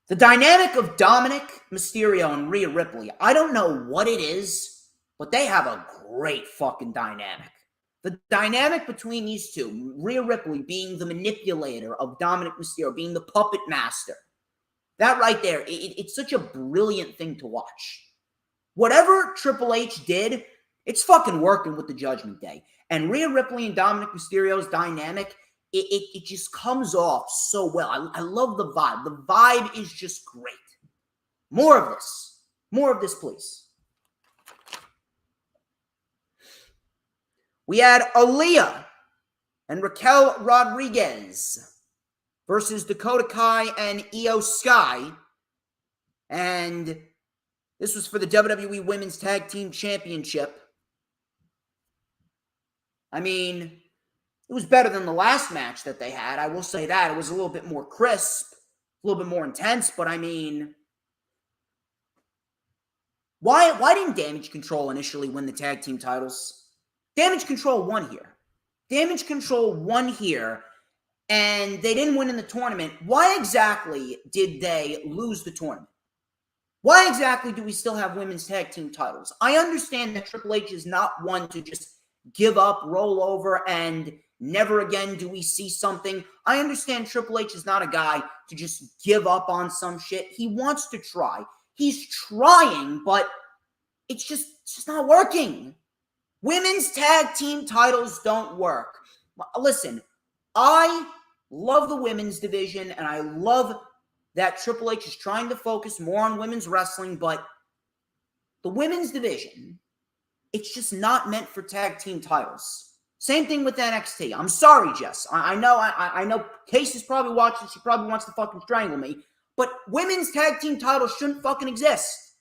The dynamic of Dominic Mysterio and Rhea Ripley, I don't know what it is, but they have a great fucking dynamic. The dynamic between these two, Rhea Ripley being the manipulator of Dominic Mysterio, being the puppet master, that right there, it's such a brilliant thing to watch. Whatever Triple H did, it's fucking working with the Judgment Day. And Rhea Ripley and Dominic Mysterio's dynamic, it just comes off so well. I love the vibe. The vibe is just great. More of this. More of this, please. We had Aaliyah and Raquel Rodriguez versus Dakota Kai and Io Sky. And this was for the WWE Women's Tag Team Championship. I mean, it was better than the last match that they had. I will say that. It was a little bit more crisp, a little bit more intense, but I mean, why didn't Damage Control initially win the tag team titles? Damage Control won here. Damage Control won here, and they didn't win in the tournament. Why exactly did they lose the tournament? Why exactly do we still have women's tag team titles? I understand that Triple H is not one to just give up, roll over, and never again do we see something. I understand Triple H is not a guy to just give up on some shit. He wants to try. He's trying, but it's just not working. Women's tag team titles don't work. Listen, I love the women's division, and I love that Triple H is trying to focus more on women's wrestling, but the women's division, it's just not meant for tag team titles. Same thing with NXT. I'm sorry, Jess. I know Casey's probably watching. She probably wants to fucking strangle me, but women's tag team titles shouldn't fucking exist.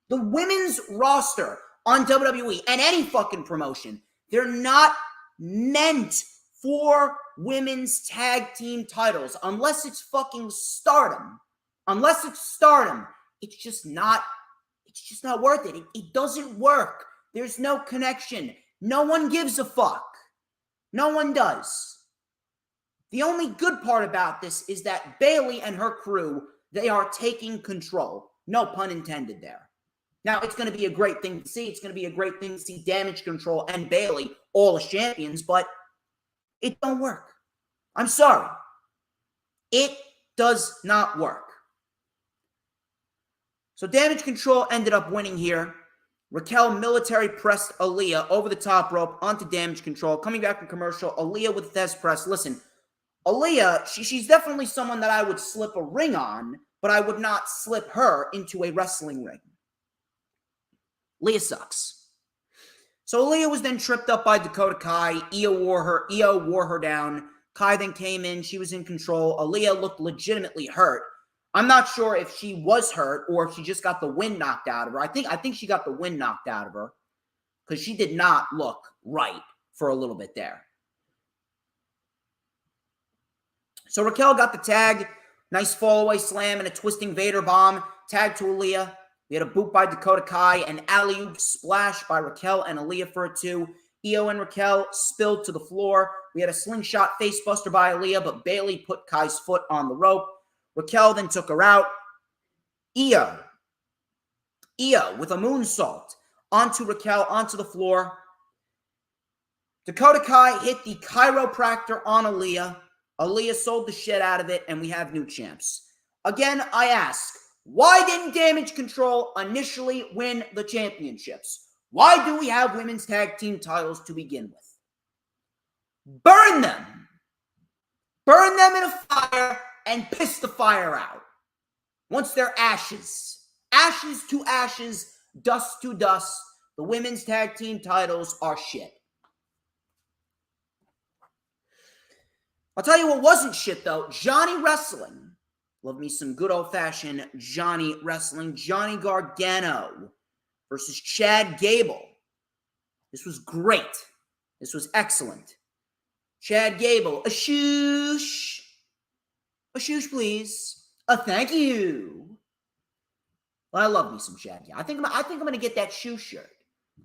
The women's roster on WWE and any fucking promotion, they're not meant for women's tag team titles unless it's fucking Stardom. Unless it's Stardom, it's just not worth it. It doesn't work. There's no connection. No one gives a fuck. No one does. The only good part about this is that Bayley and her crew, they are taking control. No pun intended there. Now, it's going to be a great thing to see. It's going to be a great thing to see Damage Control and Bayley all as champions, but it don't work. I'm sorry. It does not work. So Damage Control ended up winning here. Raquel military pressed Aaliyah over the top rope onto Damage Control. Coming back from commercial, Aaliyah with the Thez press. Listen, Aaliyah, she's definitely someone that I would slip a ring on, but I would not slip her into a wrestling ring. Aaliyah sucks. So Aaliyah was then tripped up by Dakota Kai. Io wore her down. Kai then came in. She was in control. Aaliyah looked legitimately hurt. I'm not sure if she was hurt or if she just got the wind knocked out of her. I think she got the wind knocked out of her because she did not look right for a little bit there. So Raquel got the tag. Nice fallaway slam and a twisting Vader bomb. Tag to Aaliyah. We had a boot by Dakota Kai, an alley-oop splash by Raquel and Aaliyah for a 2. Io and Raquel spilled to the floor. We had a slingshot facebuster by Aaliyah, but Bayley put Kai's foot on the rope. Raquel then took her out. Io with a moonsault onto Raquel, onto the floor. Dakota Kai hit the chiropractor on Aaliyah. Aaliyah sold the shit out of it, and we have new champs. Again, I ask, why didn't Damage Control initially win the championships? Why do we have women's tag team titles to begin with? Burn them! Burn them in a fire and piss the fire out. Once they're ashes. Ashes to ashes, dust to dust. The women's tag team titles are shit. I'll tell you what wasn't shit, though. Johnny Wrestling. Love me some good old-fashioned Johnny Wrestling. Johnny Gargano versus Chad Gable. This was great. This was excellent. Chad Gable, a shoosh. A shoosh, please. A thank you. Well, I love me some Chad Gable. I think I'm going to get that shoe shirt.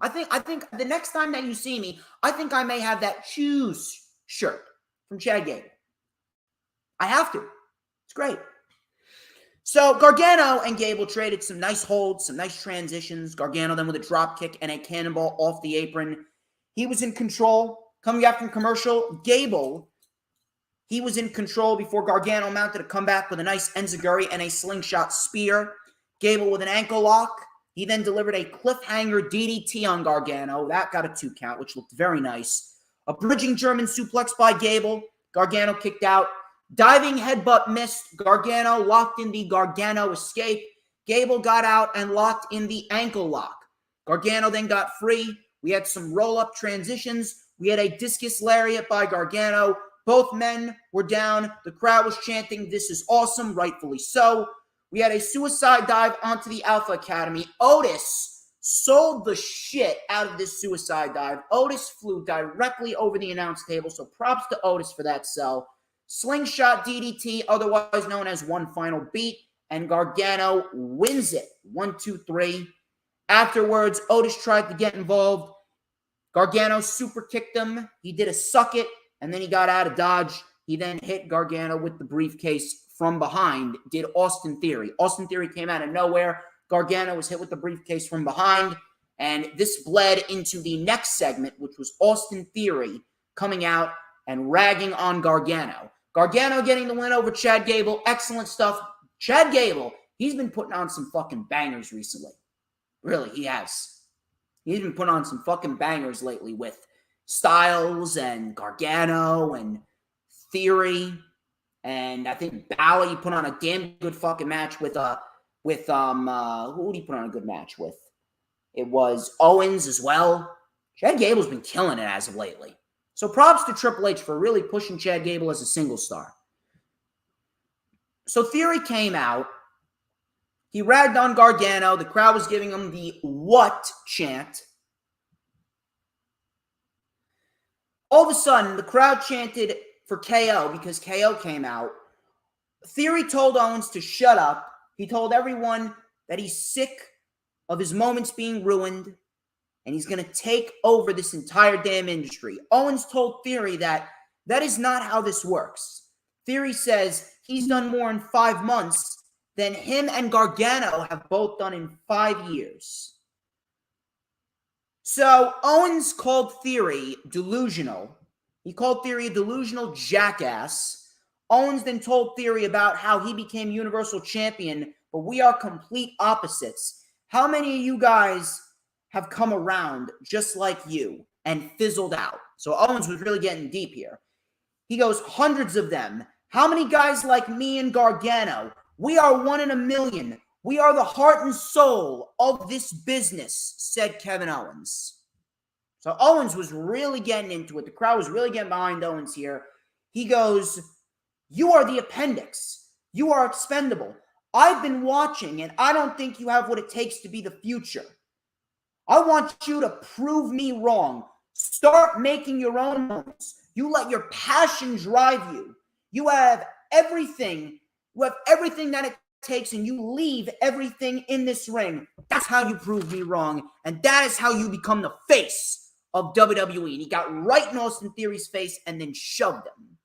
I think the next time that you see me, I think I may have that shoes shirt from Chad Gable. I have to. It's great. So Gargano and Gable traded some nice holds, some nice transitions. Gargano then with a drop kick and a cannonball off the apron. He was in control. Coming back from commercial, Gable, he was in control before Gargano mounted a comeback with a nice enziguri and a slingshot spear. Gable with an ankle lock. He then delivered a cliffhanger DDT on Gargano. That got a 2 count, which looked very nice. A bridging German suplex by Gable. Gargano kicked out. Diving headbutt missed. Gargano locked in the Gargano escape. Gable got out and locked in the ankle lock. Gargano then got free. We had some roll-up transitions. We had a discus lariat by Gargano. Both men were down. The crowd was chanting, "This is awesome," rightfully so. We had a suicide dive onto the Alpha Academy. Otis sold the shit out of this suicide dive. Otis flew directly over the announce table, so props to Otis for that sell. Slingshot DDT, otherwise known as One Final Beat, and Gargano wins it. 1, 2, 3. Afterwards, Otis tried to get involved. Gargano super kicked him. He did a suck it, and then he got out of dodge. He then hit Gargano with the briefcase from behind, did Austin Theory. Austin Theory came out of nowhere. Gargano was hit with the briefcase from behind, and this bled into the next segment, which was Austin Theory coming out and ragging on Gargano. Gargano getting the win over Chad Gable. Excellent stuff. Chad Gable, he's been putting on some fucking bangers recently. Really, he has. He's been putting on some fucking bangers lately with Styles and Gargano and Theory. And I think Balor, he put on a damn good fucking match with who did he put on a good match with? It was Owens as well. Chad Gable's been killing it as of lately. So props to Triple H for really pushing Chad Gable as a single star. So Theory came out. He ragged on Gargano. The crowd was giving him the what chant. All of a sudden, the crowd chanted for KO because KO came out. Theory told Owens to shut up. He told everyone that he's sick of his moments being ruined and he's going to take over this entire damn industry. Owens told Theory that is not how this works. Theory says he's done more in 5 months than him and Gargano have both done in 5 years. So Owens called Theory delusional. He called Theory a delusional jackass. Owens then told Theory about how he became Universal Champion, but we are complete opposites. How many of you guys have come around just like you and fizzled out? So Owens was really getting deep here. He goes, hundreds of them. How many guys like me and Gargano? We are 1 in a million. We are the heart and soul of this business, said Kevin Owens. So Owens was really getting into it. The crowd was really getting behind Owens here. He goes, you are the appendix. You are expendable. I've been watching, and I don't think you have what it takes to be the future. I want you to prove me wrong. Start making your own moments. You let your passion drive you. You have everything. You have everything that it takes, and you leave everything in this ring. That's how you prove me wrong, and that is how you become the face of WWE. And he got right in Austin Theory's face and then shoved him.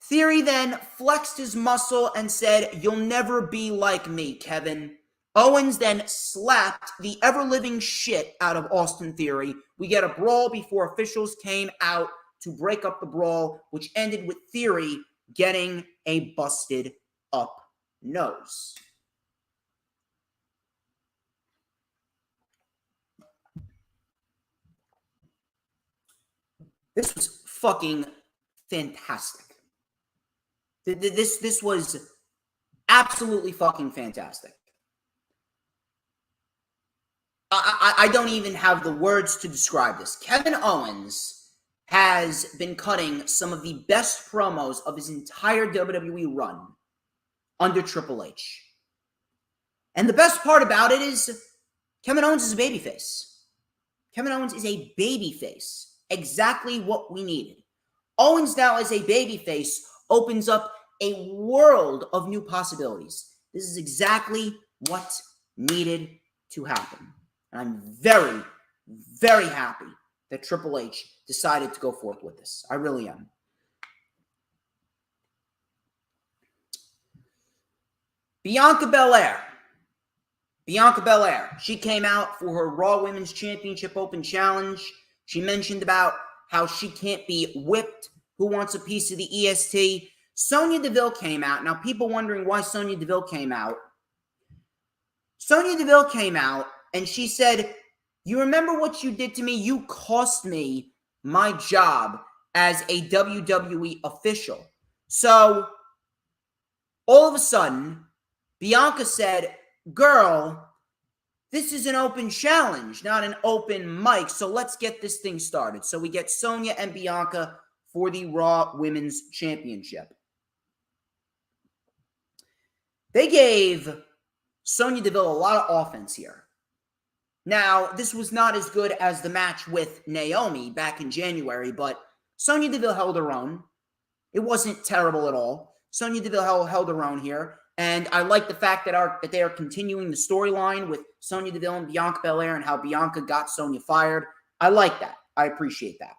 Theory then flexed his muscle and said, you'll never be like me, Kevin. Owens then slapped the ever-living shit out of Austin Theory. We get a brawl before officials came out to break up the brawl, which ended with Theory getting a busted up nose. This was fucking fantastic. This was absolutely fucking fantastic. I don't even have the words to describe this. Kevin Owens has been cutting some of the best promos of his entire WWE run under Triple H. And the best part about it is Kevin Owens is a babyface. Kevin Owens is a babyface. Exactly what we needed. Owens now as a babyface opens up a world of new possibilities. This is exactly what needed to happen. And I'm very, very happy that Triple H decided to go forth with this. I really am. Bianca Belair. She came out for her Raw Women's Championship Open Challenge. She mentioned about how she can't be whipped. Who wants a piece of the EST? Sonya Deville came out. Now, people wondering why Sonya Deville came out. Sonya Deville came out and she said, you remember what you did to me? You cost me my job as a WWE official. So, all of a sudden, Bianca said, girl, this is an open challenge, not an open mic. So let's get this thing started. So we get Sonya and Bianca for the Raw Women's Championship. They gave Sonya Deville, a lot of offense here. Now, this was not as good as the match with Naomi back in January, but Sonya Deville held her own. It wasn't terrible at all. Sonya Deville held her own here. And I like the fact that they are continuing the storyline with Sonya Deville and Bianca Belair and how Bianca got Sonya fired. I like that. I appreciate that.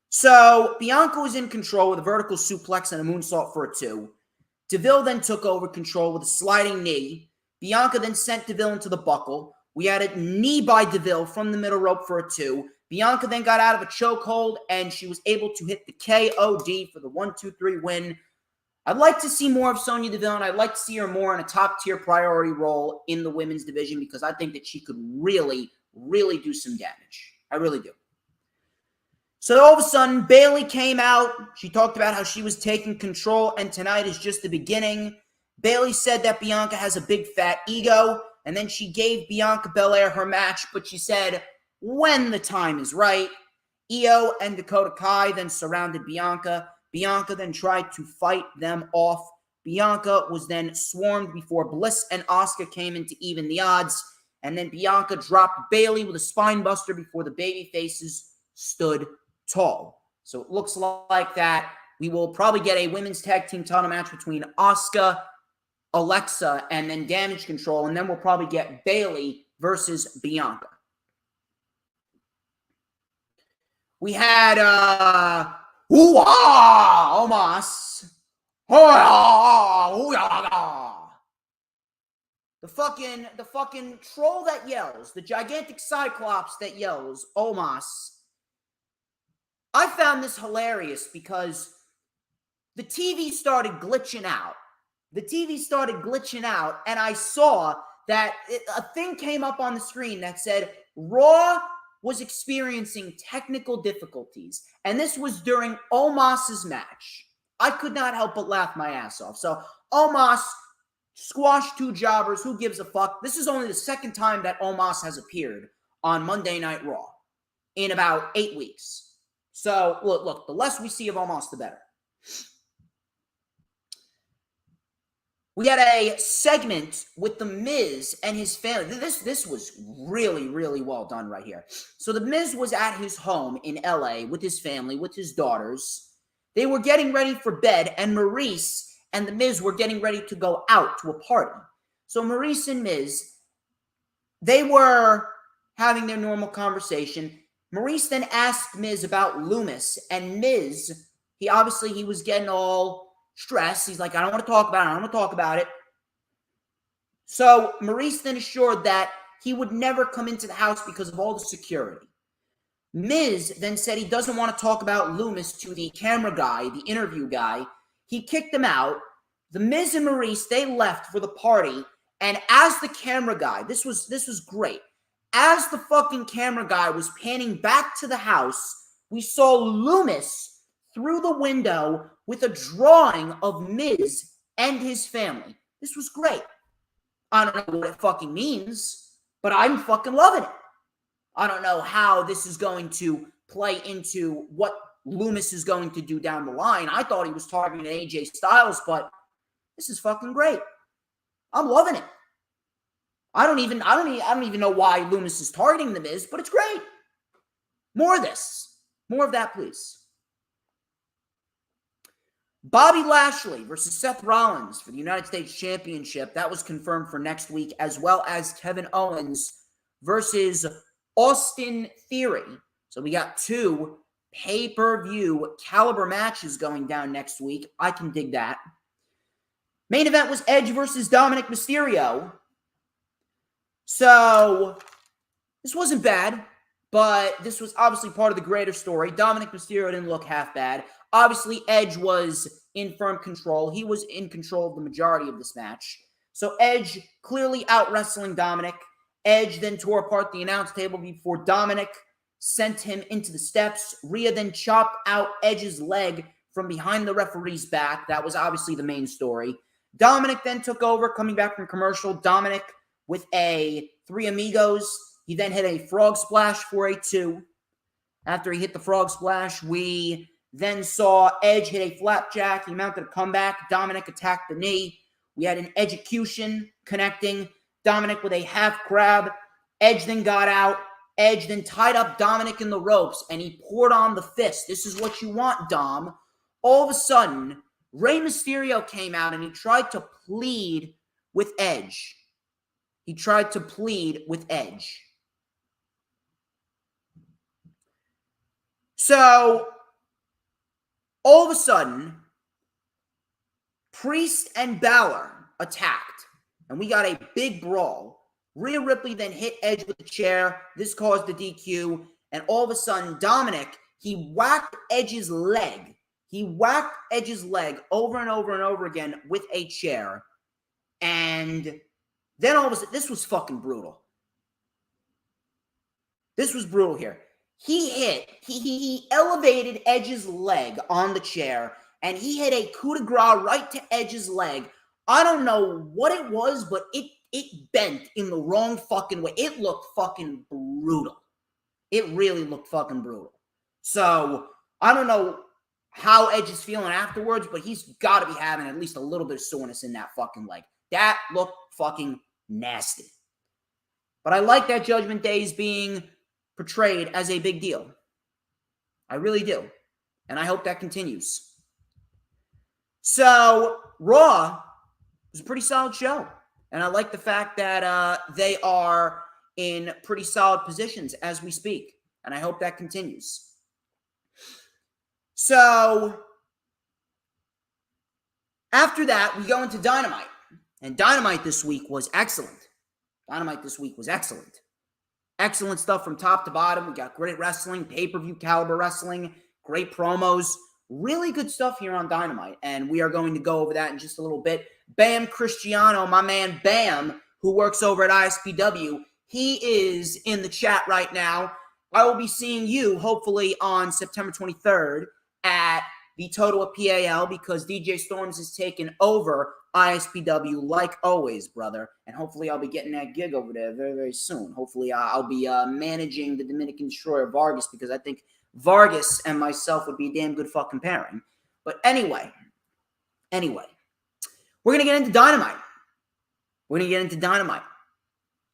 So, Bianca was in control with a vertical suplex and a moonsault for a 2. Deville then took over control with a sliding knee. Bianca then sent Deville into the buckle. We had a knee by Deville from the middle rope for a 2. Bianca then got out of a chokehold, and she was able to hit the KOD for the 1-2-3 win. I'd like to see more of Sonya Deville, and I'd like to see her more in a top-tier priority role in the women's division because I think that she could really, really do some damage. I really do. So all of a sudden, Bayley came out. She talked about how she was taking control, and tonight is just the beginning. Bayley said that Bianca has a big fat ego, and then she gave Bianca Belair her match, but she said, when the time is right. Io and Dakota Kai then surrounded Bianca. Bianca then tried to fight them off. Bianca was then swarmed before Bliss and Asuka came in to even the odds, and then Bianca dropped Bayley with a spine buster before the baby faces stood tall. So it looks like that we will probably get a women's tag team title match between Asuka, Alexa, and then Damage Control, and then we'll probably get Bayley versus Bianca. We had Omos. The fucking troll that yells, the gigantic cyclops that yells, Omos. I found this hilarious because the TV started glitching out. And I saw that a thing came up on the screen that said Raw was experiencing technical difficulties. And this was during Omos's match. I could not help but laugh my ass off. So Omos squashed 2 jobbers. Who gives a fuck? This is only the second time that Omos has appeared on Monday Night Raw in about 8 weeks. So, look, the less we see of Omos, the better. We had a segment with The Miz and his family. This was really, really well done right here. So The Miz was at his home in LA with his family, with his daughters. They were getting ready for bed, and Maurice and The Miz were getting ready to go out to a party. So Maurice and Miz, they were having their normal conversation. Maurice then asked Miz about Loomis, and Miz, he was getting all stressed. He's like, I don't want to talk about it. So Maurice then assured that he would never come into the house because of all the security. Miz then said he doesn't want to talk about Loomis to the camera guy, the interview guy. He kicked him out. The Miz and Maurice, they left for the party, and as the camera guy, this was great. As the fucking camera guy was panning back to the house, we saw Loomis through the window with a drawing of Miz and his family. This was great. I don't know what it fucking means, but I'm fucking loving it. I don't know how this is going to play into what Loomis is going to do down the line. I thought he was targeting AJ Styles, but this is fucking great. I'm loving it. I don't even know why Loomis is targeting The Miz, but it's great. More of this. More of that, please. Bobby Lashley versus Seth Rollins for the United States Championship. That was confirmed for next week, as well as Kevin Owens versus Austin Theory. So we got 2 pay-per-view caliber matches going down next week. I can dig that. Main event was Edge versus Dominic Mysterio. So this wasn't bad, but this was obviously part of the greater story. Dominic Mysterio didn't look half bad. Obviously, Edge was in firm control. He was in control of the majority of this match. So Edge clearly out-wrestling Dominic. Edge then tore apart the announce table before Dominic sent him into the steps. Rhea then chopped out Edge's leg from behind the referee's back. That was obviously the main story. Dominic then took over, coming back from commercial. Dominic with a 3 Amigos. He then hit a frog splash for a 2. After he hit the frog splash, we then saw Edge hit a flapjack. He mounted a comeback. Dominic attacked the knee. We had an execution connecting Dominic with a half grab. Edge then got out. Edge then tied up Dominic in the ropes, and he poured on the fist. This is what you want, Dom. All of a sudden, Rey Mysterio came out, and he tried to plead with Edge. He tried to plead with Edge. So, all of a sudden, Priest and Balor attacked, and we got a big brawl. Rhea Ripley then hit Edge with the chair. This caused the DQ, and all of a sudden, Dominic, he whacked Edge's leg. He whacked Edge's leg over and over and over again with a chair, and then all of a sudden, this was fucking brutal. This was brutal here. He elevated Edge's leg on the chair, and he hit a coup de grace right to Edge's leg. I don't know what it was, but it bent in the wrong fucking way. It looked fucking brutal. It really looked fucking brutal. So, I don't know how Edge is feeling afterwards, but he's got to be having at least a little bit of soreness in that fucking leg. That looked fucking nasty. But I like that Judgment Day is being portrayed as a big deal. I really do. And I hope that continues. So, Raw was a pretty solid show. And I like the fact that they are in pretty solid positions as we speak. And I hope that continues. So, after that, we go into Dynamite. And Dynamite this week was excellent. Excellent stuff from top to bottom. We got great wrestling, pay-per-view caliber wrestling, great promos. Really good stuff here on Dynamite. And we are going to go over that in just a little bit. Bam Cristiano, my man Bam, who works over at ISPW, he is in the chat right now. I will be seeing you, hopefully, on September 23rd at the Total of PAL because DJ Storms has taken over ISPW like always, brother. And hopefully I'll be getting that gig over there very, very soon. Hopefully I'll be managing the Dominican Destroyer Vargas because I think Vargas and myself would be a damn good fucking pairing. But anyway, we're going to get into Dynamite.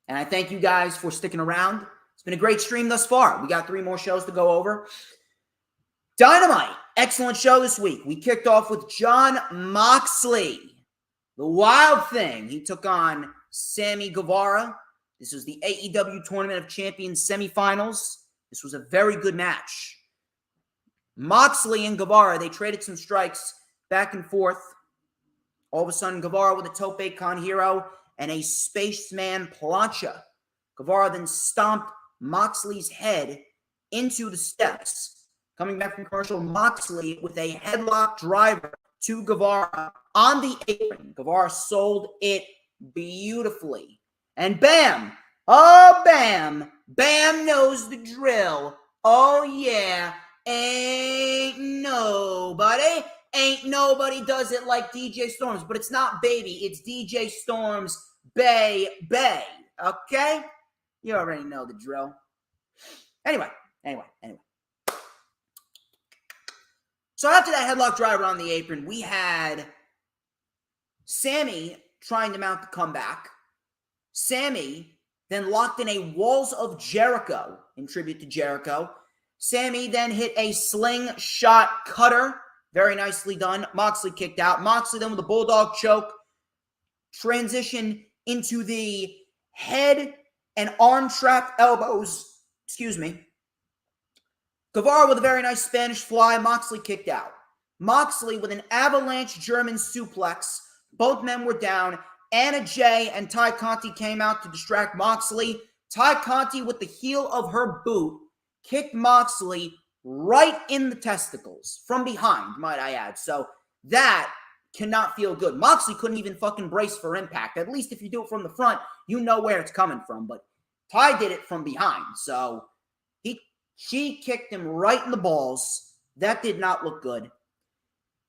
And I thank you guys for sticking around. It's been a great stream thus far. We got 3 more shows to go over. Dynamite, excellent show this week. We kicked off with Jon Moxley, the Wild Thing. He took on Sammy Guevara. This was the AEW Tournament of Champions semifinals. This was a very good match. Moxley and Guevara, they traded some strikes back and forth. All of a sudden, Guevara with a Tope Con Hero and a Spaceman Plancha. Guevara then stomped Moxley's head into the steps. Coming back from commercial, Moxley with a headlock driver to Guevara on the apron. Guevara sold it beautifully. And Bam! Oh, Bam! Bam knows the drill. Oh, yeah. Ain't nobody does it like DJ Storms. But it's not baby. It's DJ Storms Bay. Okay? You already know the drill. Anyway. So after that headlock driver on the apron, we had Sammy trying to mount the comeback. Sammy then locked in a Walls of Jericho in tribute to Jericho. Sammy then hit a slingshot cutter. Very nicely done. Moxley kicked out. Moxley then with a bulldog choke. Transition into the head and arm trap elbows. Guevara with a very nice Spanish fly. Moxley kicked out. Moxley with an avalanche German suplex. Both men were down. Anna Jay and Ty Conti came out to distract Moxley. Ty Conti with the heel of her boot kicked Moxley right in the testicles. From behind, might I add. So that cannot feel good. Moxley couldn't even fucking brace for impact. At least if you do it from the front, you know where it's coming from. But Ty did it from behind. So she kicked him right in the balls. That did not look good.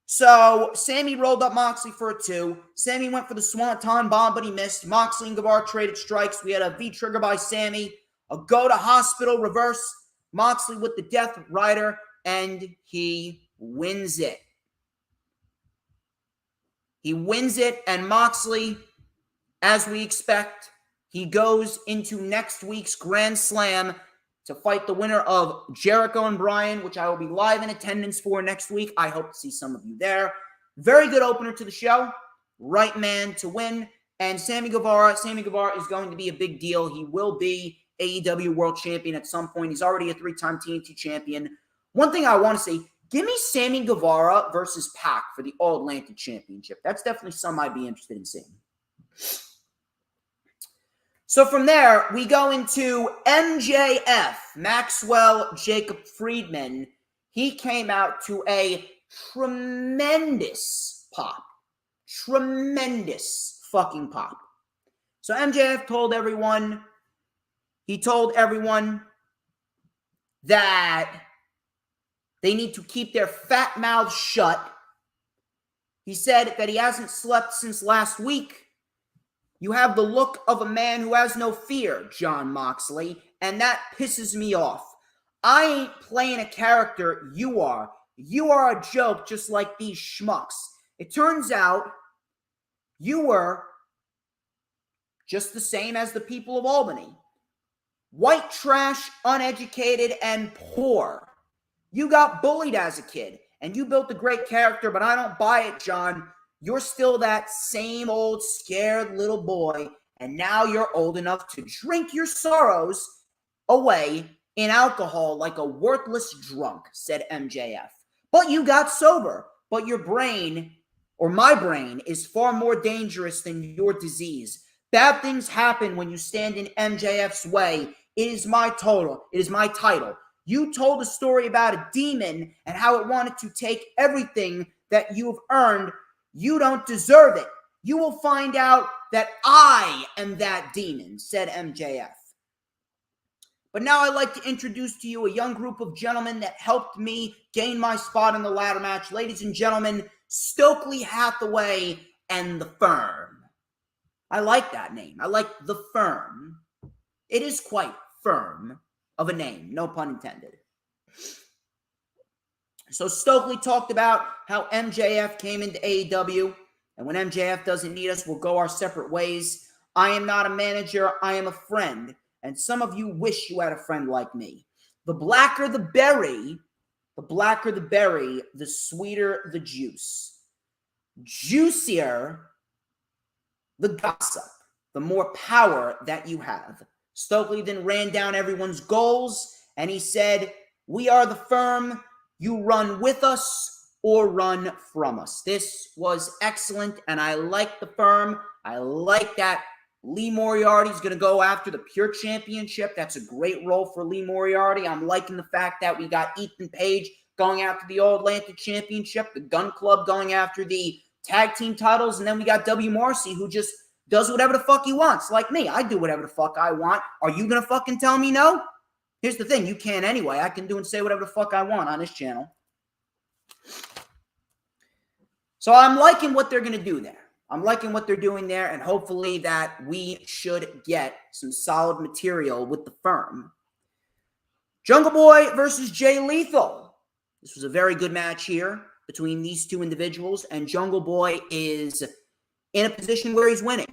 So Sammy rolled up Moxley for a 2. Sammy went for the Swanton Bomb, but he missed. Moxley and Guevara traded strikes. We had a V-trigger by Sammy. A go to hospital reverse. Moxley with the Death Rider, and he wins it. He wins it, and Moxley, as we expect, he goes into next week's Grand Slam to fight the winner of Jericho and Bryan, which I will be live in attendance for next week. I hope to see some of you there. Very good opener to the show. Right man to win. And Sammy Guevara is going to be a big deal. He will be AEW World Champion at some point. He's already a 3-time TNT champion. One thing I want to say, give me Sammy Guevara versus Pac for the All-Atlantic Championship. That's definitely something I'd be interested in seeing. So from there, we go into MJF, Maxwell Jacob Friedman. He came out to a tremendous pop. Tremendous fucking pop. So MJF told everyone that they need to keep their fat mouths shut. He said that he hasn't slept since last week. You have the look of a man who has no fear, Jon Moxley, and that pisses me off. I ain't playing a character, you are. You are a joke just like these schmucks. It turns out you were just the same as the people of Albany. White trash, uneducated, and poor. You got bullied as a kid, and you built a great character, but I don't buy it, John. You're still that same old scared little boy, and now you're old enough to drink your sorrows away in alcohol like a worthless drunk, said MJF. But you got sober, but your brain, or my brain, is far more dangerous than your disease. Bad things happen when you stand in MJF's way. It is my title. You told a story about a demon and how it wanted to take everything that you've earned. You don't deserve it. You will find out that I am that demon, said MJF. But now I'd like to introduce to you a young group of gentlemen that helped me gain my spot in the ladder match. Ladies and gentlemen, Stokely Hathaway and The Firm. I like that name. I like The Firm. It is quite firm of a name, no pun intended. So Stokely talked about how MJF came into AEW, and when MJF doesn't need us, we'll go our separate ways. I am not a manager, I am a friend, and some of you wish you had a friend like me. The blacker the berry, the sweeter the juice. Juicier the gossip, the more power that you have. Stokely then ran down everyone's goals, and he said, we are the Firm. You run with us or run from us. This was excellent, and I like the Firm. I like that Lee Moriarty's going to go after the Pure Championship. That's a great role for Lee Moriarty. I'm liking the fact that we got Ethan Page going after the All-Atlantic Championship, the Gun Club going after the tag team titles, and then we got W. Morrissey, who just does whatever the fuck he wants. Like me, I do whatever the fuck I want. Are you going to fucking tell me no? Here's the thing, you can anyway. I can do and say whatever the fuck I want on this channel. So I'm liking what they're going to do there. I'm liking what they're doing there, and hopefully that we should get some solid material with the Firm. Jungle Boy versus Jay Lethal. This was a very good match here between these two individuals, and Jungle Boy is in a position where he's winning.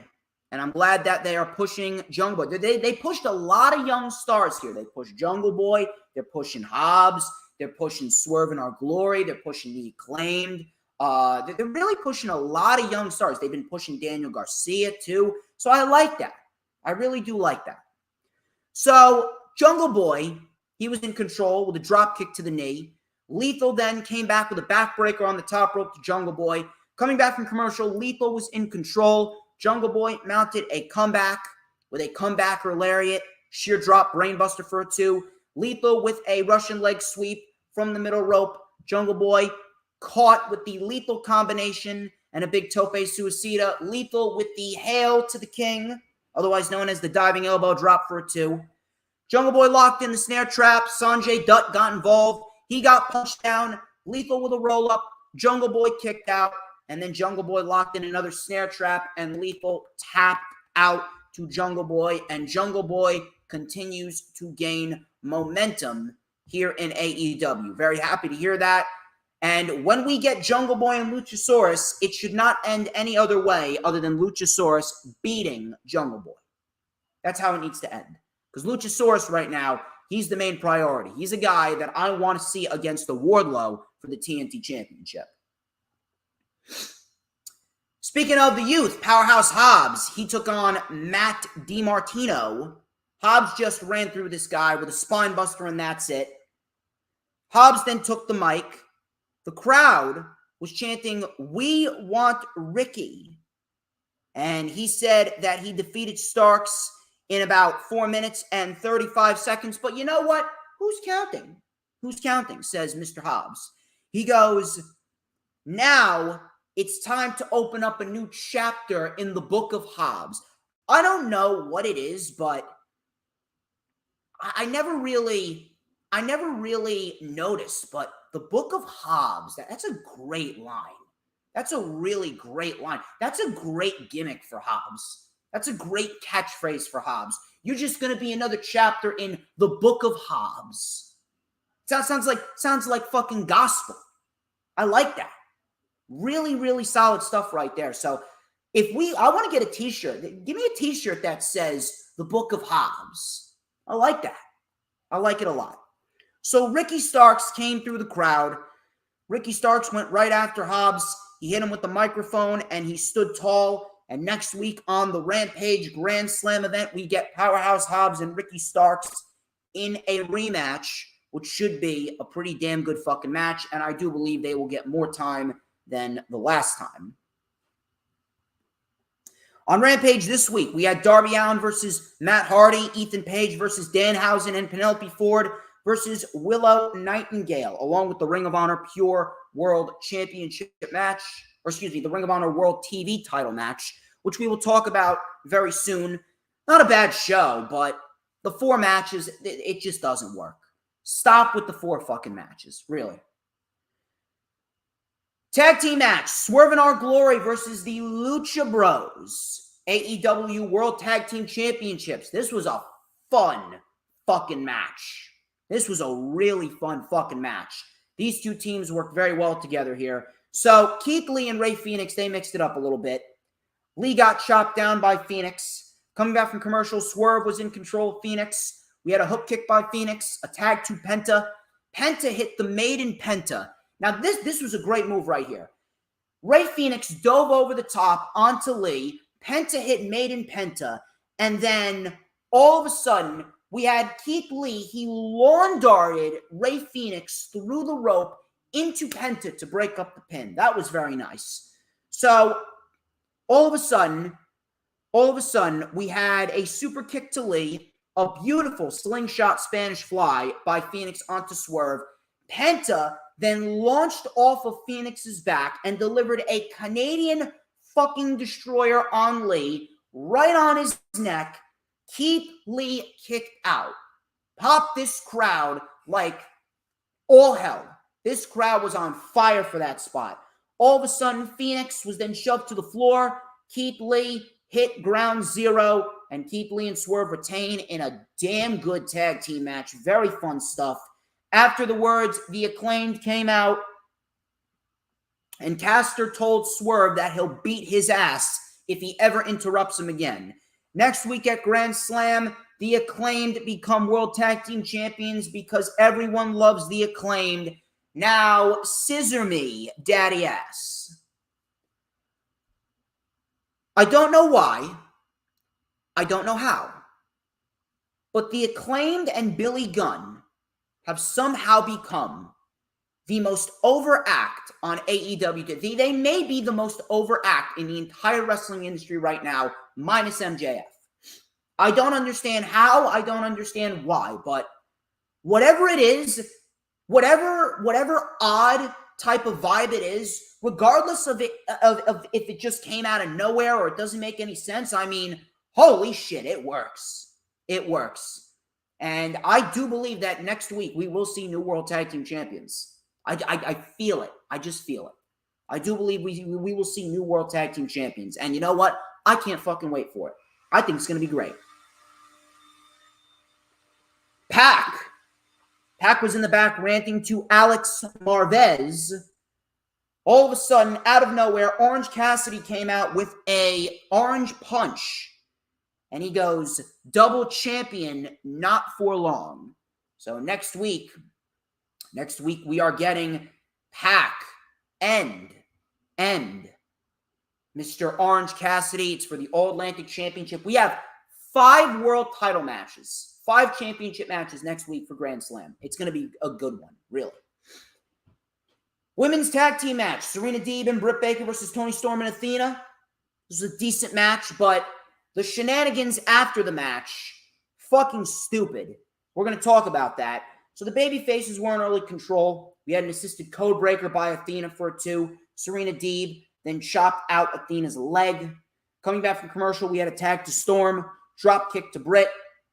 And I'm glad that they are pushing Jungle Boy. They pushed a lot of young stars here. They pushed Jungle Boy. They're pushing Hobbs. They're pushing Swerve in Our Glory. They're pushing The Acclaimed. They're really pushing a lot of young stars. They've been pushing Daniel Garcia, too. So I like that. I really do like that. So Jungle Boy, he was in control with a drop kick to the knee. Lethal then came back with a backbreaker on the top rope to Jungle Boy. Coming back from commercial, Lethal was in control. Jungle Boy mounted a comeback with a comebacker lariat, sheer drop, brainbuster for a 2. Lethal with a Russian leg sweep from the middle rope. Jungle Boy caught with the Lethal combination and a big tope suicida. Lethal with the Hail to the King, otherwise known as the diving elbow drop for a 2. Jungle Boy locked in the snare trap. Sanjay Dutt got involved. He got punched down. Lethal with a roll-up. Jungle Boy kicked out. And then Jungle Boy locked in another snare trap, and Lethal tapped out to Jungle Boy, and Jungle Boy continues to gain momentum here in AEW. Very happy to hear that. And when we get Jungle Boy and Luchasaurus, it should not end any other way other than Luchasaurus beating Jungle Boy. That's how it needs to end. Because Luchasaurus right now, he's the main priority. He's a guy that I want to see against the Wardlow for the TNT Championship. Speaking of the youth, Powerhouse Hobbs, he took on Matt DiMartino. Hobbs just ran through this guy with a spine buster, and that's it. Hobbs then took the mic. The crowd was chanting, "We want Ricky." And he said that he defeated Starks in about 4 minutes and 35 seconds. But you know what? Who's counting? Who's counting, says Mr. Hobbs. He goes, "Now it's time to open up a new chapter in the book of Hobbs." I don't know what it is, but I never really noticed, but the book of Hobbs, that's a great line. That's a really great line. That's a great gimmick for Hobbs. That's a great catchphrase for Hobbs. You're just going to be another chapter in the book of Hobbs. Sounds like fucking gospel. I like that. Really, really solid stuff right there. So I want to get a t-shirt. Give me a t-shirt that says the book of Hobbs. I like that. I like it a lot. So Ricky Starks came through the crowd. Ricky Starks went right after Hobbs. He hit him with the microphone, and he stood tall. And next week on the Rampage Grand Slam event, we get Powerhouse Hobbs and Ricky Starks in a rematch, which should be a pretty damn good fucking match. And I do believe they will get more time than the last time. On Rampage this week, we had Darby Allin versus Matt Hardy, Ethan Page versus Danhausen, and Penelope Ford versus Willow Nightingale, along with the Ring of Honor Pure World Championship match, the Ring of Honor World TV title match, which we will talk about very soon. Not a bad show, but the 4 matches, it just doesn't work. Stop with the 4 fucking matches, really. Tag team match, Swerve in Our Glory versus the Lucha Bros, AEW World Tag Team Championships. This was a fun fucking match. This was a really fun fucking match. These two teams worked very well together here. So Keith Lee and Rey Fenix, they mixed it up a little bit. Lee got chopped down by Fenix. Coming back from commercial, Swerve was in control of Fenix. We had a hook kick by Fenix, a tag to Penta. Penta hit the Maiden Penta. Now, this was a great move right here. Rey Fenix dove over the top onto Lee. Penta hit Maiden Penta. And then, all of a sudden, we had Keith Lee. He lawn darted Rey Fenix through the rope into Penta to break up the pin. That was very nice. So, all of a sudden, we had a super kick to Lee. A beautiful slingshot Spanish fly by Fenix onto Swerve. Penta then launched off of Phoenix's back and delivered a Canadian fucking destroyer on Lee, right on his neck. Keith Lee kicked out. Popped this crowd like all hell. This crowd was on fire for that spot. All of a sudden, Phoenix was then shoved to the floor. Keith Lee hit ground zero, and Keith Lee and Swerve retain in a damn good tag team match. Very fun stuff. After the words, the Acclaimed came out, and Caster told Swerve that he'll beat his ass if he ever interrupts him again. Next week at Grand Slam, the Acclaimed become World Tag Team Champions because everyone loves the Acclaimed. Now, scissor me, daddy ass. I don't know why. I don't know how. But the Acclaimed and Billy Gunn have somehow become the most overact on AEW. They may be the most overact in the entire wrestling industry right now, minus MJF. I don't understand how, I don't understand why, but whatever it is, whatever odd type of vibe it is, regardless of if it just came out of nowhere or it doesn't make any sense, I mean, holy shit, it works. It works. And I do believe that next week we will see new World Tag Team Champions. I feel it. I just feel it. I do believe we will see new World Tag Team Champions. And you know what? I can't fucking wait for it. I think it's going to be great. Pac was in the back ranting to Alex Marvez. All of a sudden, out of nowhere, Orange Cassidy came out with a orange punch. And he goes, double champion, not for long. So next week we are getting Pac and Mr. Orange Cassidy. It's for the All-Atlantic Championship. We have 5 world title matches, 5 championship matches next week for Grand Slam. It's going to be a good one, really. Women's tag team match, Serena Deeb and Britt Baker versus Toni Storm and Athena. This was a decent match, but the shenanigans after the match, fucking stupid. We're going to talk about that. So the baby faces were in early control. We had an assisted code breaker by Athena for a 2. Serena Deeb then chopped out Athena's leg. Coming back from commercial, we had a tag to Storm, drop kick to Britt.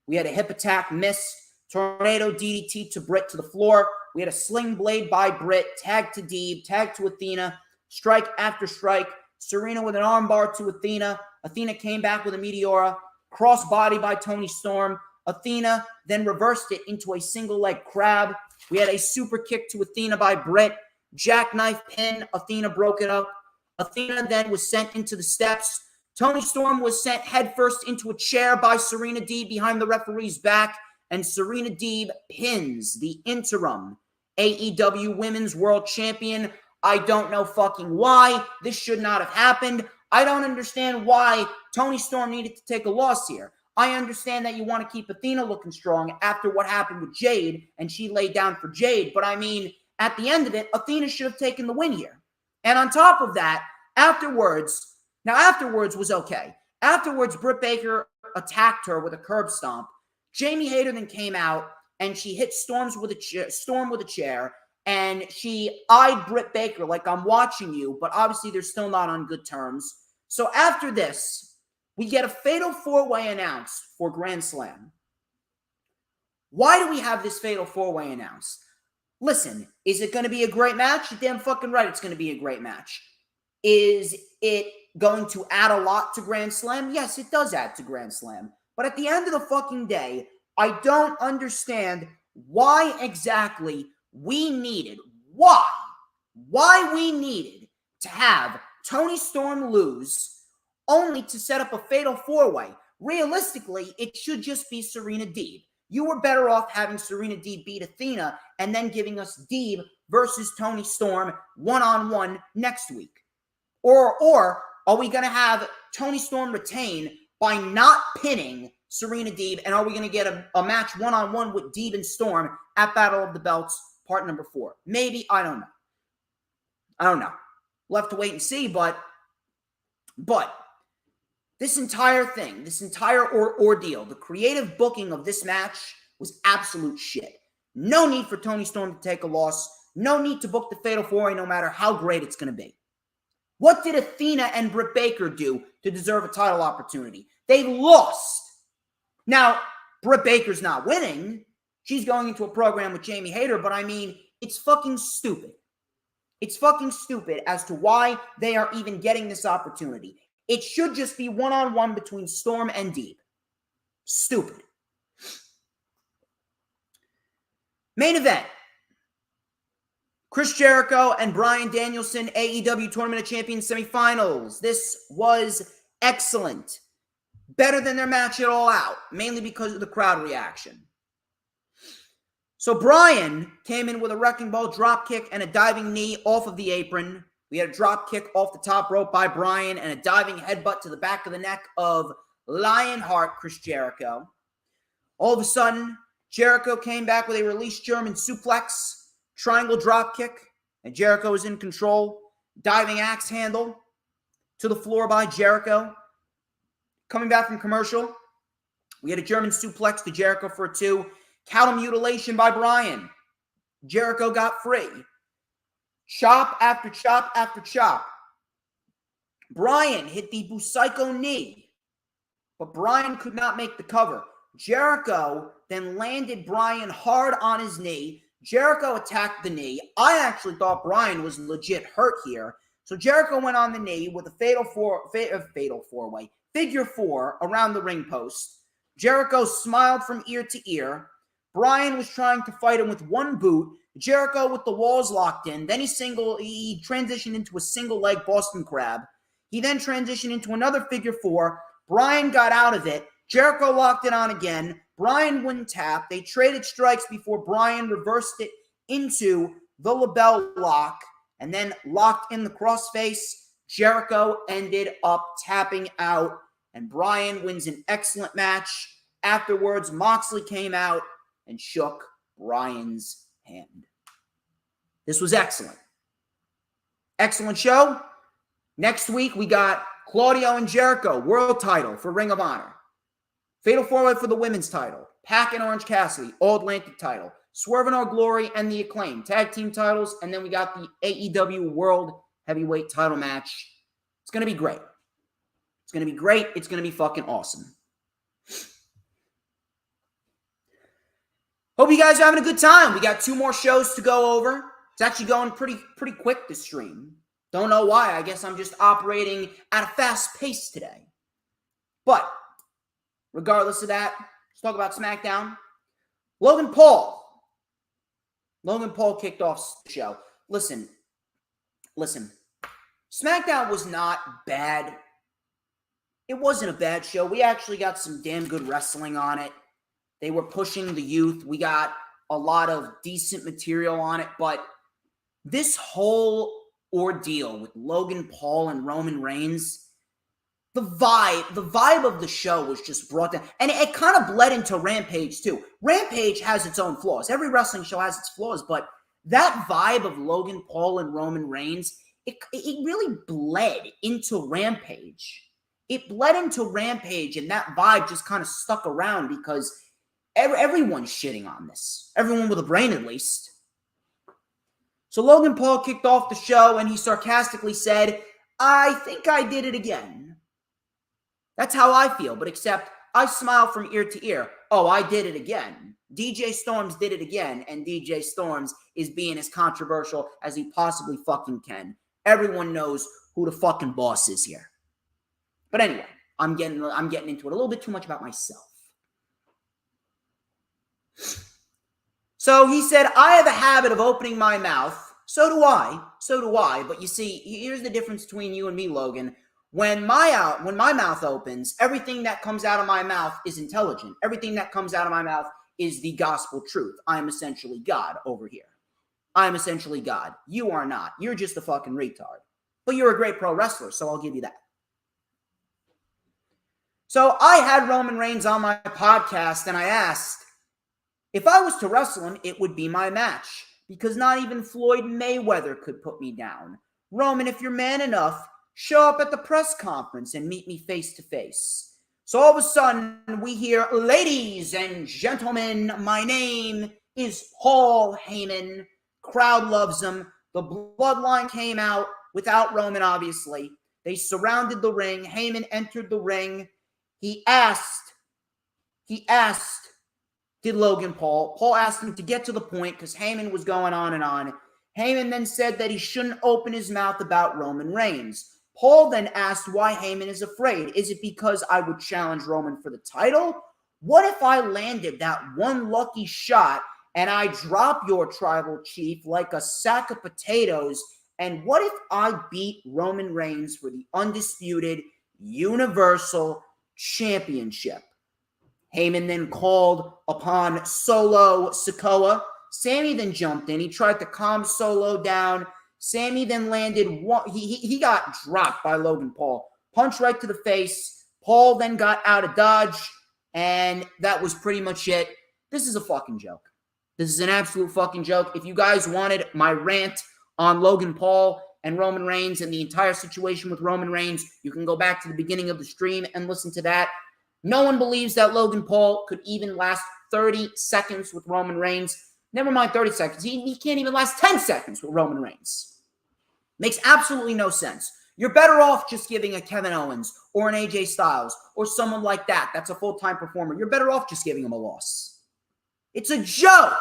We had a hip attack miss, tornado DDT to Britt to the floor. We had a sling blade by Britt, tag to Deeb, tag to Athena, strike after strike. Serena with an armbar to Athena. Athena came back with a Meteora, crossbody by Toni Storm. Athena then reversed it into a single leg crab. We had a super kick to Athena by Britt, jackknife pin. Athena broke it up. Athena then was sent into the steps. Toni Storm was sent headfirst into a chair by Serena Deeb behind the referee's back, and Serena Deeb pins the interim AEW Women's World Champion. I don't know fucking why. This should not have happened. I don't understand why Toni Storm needed to take a loss here. I understand that you want to keep Athena looking strong after what happened with Jade, and she laid down for Jade, but I mean, at the end of it, Athena should have taken the win here. And on top of that, afterwards was okay. Afterwards, Britt Baker attacked her with a curb stomp. Jamie Hayter then came out and she hit Storm with a chair, and she eyed Britt Baker like, I'm watching you, but obviously they're still not on good terms. So after this, we get a fatal 4-way announced for Grand Slam. Why do we have this fatal 4-way announced? Listen, is it going to be a great match? You're damn fucking right it's going to be a great match. Is it going to add a lot to Grand Slam? Yes, it does add to Grand Slam. But at the end of the fucking day, I don't understand why exactly we needed, why we needed to have Toni Storm lose only to set up a fatal 4-way. Realistically, it should just be Serena Deeb. You were better off having Serena Deeb beat Athena and then giving us Deeb versus Toni Storm one-on-one next week. Or are we going to have Toni Storm retain by not pinning Serena Deeb, and are we going to get a match one-on-one with Deeb and Storm at Battle of the Belts, part number 4? Maybe, I don't know. We'll have to wait and see, but this entire thing, this entire ordeal, the creative booking of this match was absolute shit. No need for Toni Storm to take a loss. No need to book the fatal 4-way no matter how great it's going to be. What did Athena and Britt Baker do to deserve a title opportunity? They lost. Now, Britt Baker's not winning. She's going into a program with Jamie Hayter, but I mean, it's fucking stupid. It's fucking stupid as to why they are even getting this opportunity. It should just be one-on-one between Storm and Deeb. Stupid. Main event. Chris Jericho and Bryan Danielson, AEW Tournament of Champions semifinals. This was excellent. Better than their match at All Out, mainly because of the crowd reaction. So Bryan came in with a wrecking ball drop kick and a diving knee off of the apron. We had a drop kick off the top rope by Bryan and a diving headbutt to the back of the neck of Lionheart Chris Jericho. All of a sudden, Jericho came back with a released German suplex, triangle drop kick, and Jericho is in control. Diving axe handle to the floor by Jericho. Coming back from commercial, we had a German suplex to Jericho for a 2. Counter mutilation by Bryan. Jericho got free. Chop after chop after chop. Bryan hit the Busaiku knee, but Bryan could not make the cover. Jericho then landed Bryan hard on his knee. Jericho attacked the knee. I actually thought Bryan was legit hurt here. So Jericho went on the knee with a fatal 4-way, figure 4 around the ring post. Jericho smiled from ear to ear. Bryan was trying to fight him with one boot. Jericho with the walls locked in. Then he transitioned into a single leg Boston Crab. He then transitioned into another figure four. Bryan got out of it. Jericho locked it on again. Bryan wouldn't tap. They traded strikes before Bryan reversed it into the label lock and then locked in the crossface. Jericho ended up tapping out, and Bryan wins an excellent match. Afterwards, Moxley came out and shook Bryan's hand. This was excellent. Excellent show. Next week, we got Claudio and Jericho, world title for Ring of Honor. Fatal 4-Way for the women's title. Pac and Orange Cassidy, All-Atlantic title. Swerve in Our Glory and the Acclaim, tag team titles. And then we got the AEW World Heavyweight title match. It's going to be great. It's going to be great. It's going to be fucking awesome. Hope you guys are having a good time. We got 2 more shows to go over. It's actually going pretty quick, this stream. Don't know why. I guess I'm just operating at a fast pace today. But regardless of that, let's talk about SmackDown. Logan Paul kicked off the show. Listen. SmackDown was not bad. It wasn't a bad show. We actually got some damn good wrestling on it. They were pushing the youth. We got a lot of decent material on it. But this whole ordeal with Logan Paul and Roman Reigns, the vibe of the show was just brought down. And it kind of bled into Rampage too. Rampage has its own flaws. Every wrestling show has its flaws. But that vibe of Logan Paul and Roman Reigns, it really bled into Rampage. It bled into Rampage, and that vibe just kind of stuck around because everyone's shitting on this. Everyone with a brain, at least. So Logan Paul kicked off the show, and he sarcastically said, "I think I did it again." That's how I feel, but except I smile from ear to ear. Oh, I did it again. DJ Storms did it again, and DJ Storms is being as controversial as he possibly fucking can. Everyone knows who the fucking boss is here. But anyway, I'm getting into it a little bit too much about myself. So he said, "I have a habit of opening my mouth." So do I. But you see, here's the difference between you and me, Logan. When my mouth opens, everything that comes out of my mouth is intelligent. Everything that comes out of my mouth is the gospel truth. I'm essentially God over here. I'm essentially God. You are not. You're just a fucking retard. But you're a great pro wrestler, so I'll give you that. So I had Roman Reigns on my podcast, and I asked, if I was to wrestle him, it would be my match, because not even Floyd Mayweather could put me down. Roman, if you're man enough, show up at the press conference and meet me face to face. So all of a sudden, we hear, "Ladies and gentlemen, my name is Paul Heyman." Crowd loves him. The bloodline came out without Roman, obviously. They surrounded the ring. Heyman entered the ring. He asked, did Logan Paul? Paul asked him to get to the point because Heyman was going on and on. Heyman then said that he shouldn't open his mouth about Roman Reigns. Paul then asked why Heyman is afraid. Is it because I would challenge Roman for the title? What if I landed that one lucky shot and I drop your tribal chief like a sack of potatoes? And what if I beat Roman Reigns for the undisputed Universal Championship? Heyman then called upon Solo Sikoa. Sammy then jumped in. He tried to calm Solo down. Sammy then landed one. He got dropped by Logan Paul. Punch right to the face. Paul then got out of dodge. And that was pretty much it. This is a fucking joke. This is an absolute fucking joke. If you guys wanted my rant on Logan Paul and Roman Reigns and the entire situation with Roman Reigns, you can go back to the beginning of the stream and listen to that. No one believes that Logan Paul could even last 30 seconds with Roman Reigns. Never mind 30 seconds. He can't even last 10 seconds with Roman Reigns. Makes absolutely no sense. You're better off just giving a Kevin Owens or an AJ Styles or someone like that that's a full-time performer. You're better off just giving him a loss. It's a joke.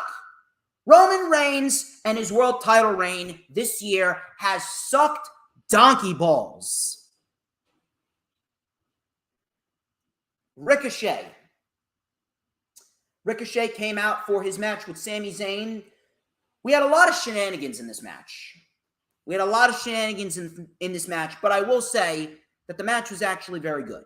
Roman Reigns and his world title reign this year has sucked donkey balls. Ricochet. Ricochet came out for his match with Sami Zayn. We had a lot of shenanigans in this match. We had a lot of shenanigans in this match, but I will say that the match was actually very good.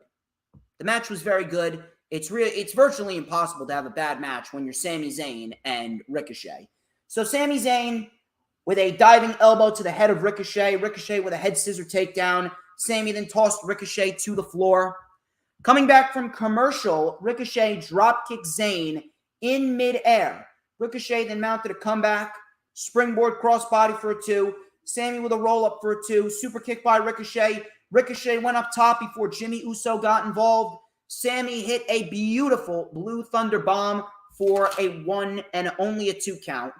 The match was very good. It's virtually impossible to have a bad match when you're Sami Zayn and Ricochet. So Sami Zayn with a diving elbow to the head of Ricochet. Ricochet with a head scissor takedown. Sami then tossed Ricochet to the floor. Coming back from commercial, Ricochet dropkicked Zayn in midair. Ricochet then mounted a comeback. Springboard crossbody for a 2. Sami with a roll-up for a 2. Super kick by Ricochet. Ricochet went up top before Jimmy Uso got involved. Sami hit a beautiful Blue Thunder Bomb for a 1 and only a 2 count.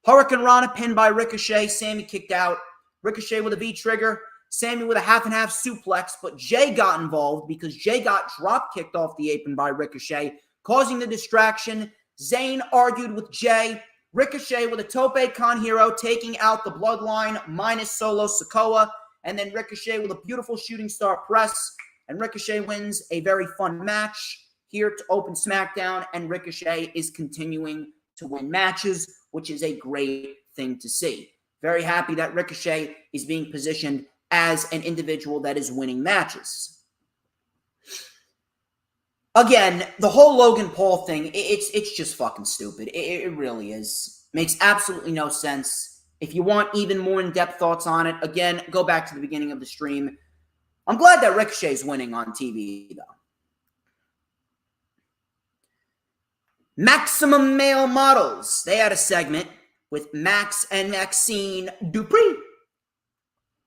Hurricane Rana pinned by Ricochet. Sami kicked out. Ricochet with a V-trigger. Sami with a half-and-half suplex, but Jay got involved because Jay got drop-kicked off the apron by Ricochet, causing the distraction. Zayn argued with Jay. Ricochet with a Tope Con Hero, taking out the Bloodline minus Solo Sikoa, and then Ricochet with a beautiful shooting star press, and Ricochet wins a very fun match here to open SmackDown, and Ricochet is continuing to win matches, which is a great thing to see. Very happy that Ricochet is being positioned as an individual that is winning matches. Again, the whole Logan Paul thing, it's just fucking stupid. It really is. Makes absolutely no sense. If you want even more in-depth thoughts on it, again, go back to the beginning of the stream. I'm glad that Ricochet's winning on TV, though. Maximum Male Models. They had a segment with Max and Maxine Dupree.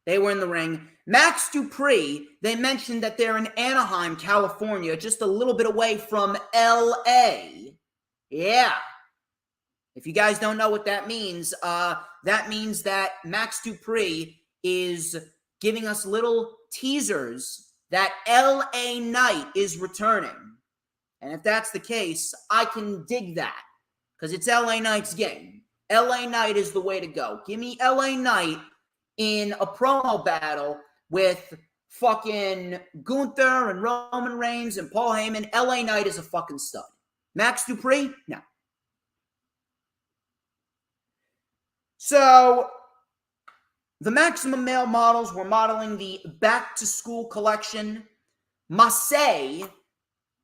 They were in the ring. Max Dupree, they mentioned that they're in Anaheim, California, just a little bit away from L.A. Yeah. If you guys don't know what that means that Max Dupree is giving us little teasers that L.A. Knight is returning. And if that's the case, I can dig that because it's L.A. Knight's game. L.A. Knight is the way to go. Give me L.A. Knight in a promo battle with fucking Gunther and Roman Reigns and Paul Heyman. L.A. Knight is a fucking stud. Max Dupree? No. So, the Maximum Male Models were modeling the Back to School collection. Massey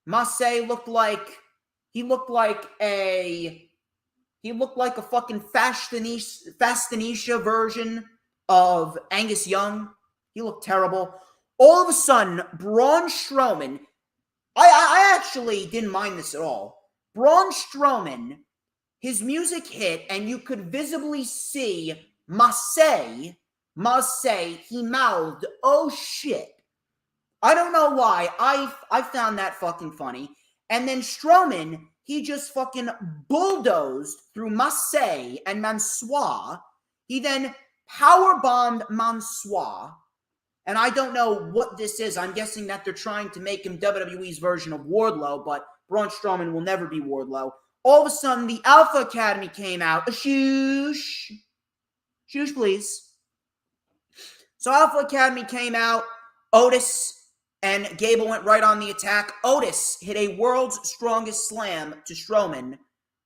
looked like a fucking Fastinisha version of Angus Young. He looked terrible. All of a sudden, Braun Strowman, I actually didn't mind this at all. Braun Strowman, his music hit, and you could visibly see Massey, he mouthed, "Oh shit." I don't know why. I found that fucking funny. And then Strowman, he just fucking bulldozed through Massey and Mansoor. He then powerbombed Mansoor. And I don't know what this is. I'm guessing that they're trying to make him WWE's version of Wardlow, but Braun Strowman will never be Wardlow. All of a sudden, the Alpha Academy came out. Shoosh. Shoosh, please. So Alpha Academy came out. Otis and Gable went right on the attack. Otis hit a world's strongest slam to Strowman,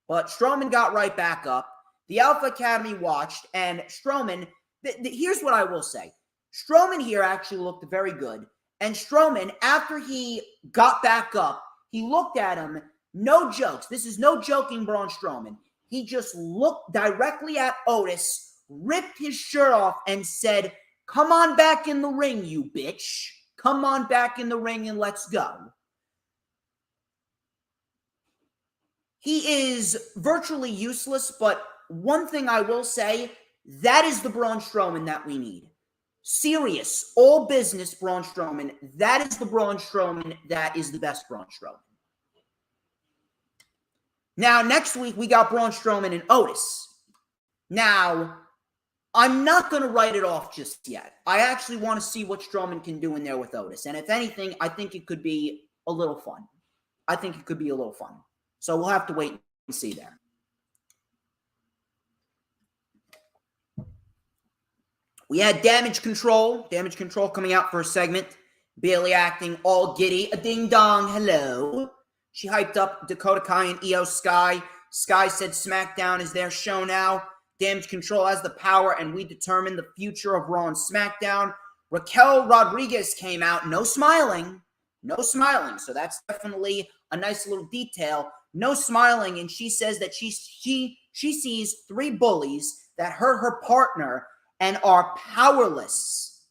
but Strowman got right back up. The Alpha Academy watched, and Strowman, here's what I will say. Strowman here actually looked very good. And Strowman, after he got back up, he looked at him, no jokes. This is no joking, Braun Strowman. He just looked directly at Otis, ripped his shirt off, and said, "Come on back in the ring, you bitch. Come on back in the ring and let's go." He is virtually useless, but one thing I will say, that is the Braun Strowman that we need. Serious, all business Braun Strowman. That is the Braun Strowman that is the best Braun Strowman. Now, next week, we got Braun Strowman and Otis. Now, I'm not going to write it off just yet. I actually want to see what Strowman can do in there with Otis. And if anything, I think it could be a little fun. So we'll have to wait and see there. We had Damage Control. Damage Control coming out for a segment. Bailey acting all giddy. A ding-dong, hello. She hyped up Dakota Kai and Io Sky. Sky said SmackDown is their show now. Damage Control has the power, and we determine the future of Raw and SmackDown. Raquel Rodriguez came out. No smiling. No smiling. So that's definitely a nice little detail. No smiling. And she says that she sees 3 bullies that hurt her partner and are powerless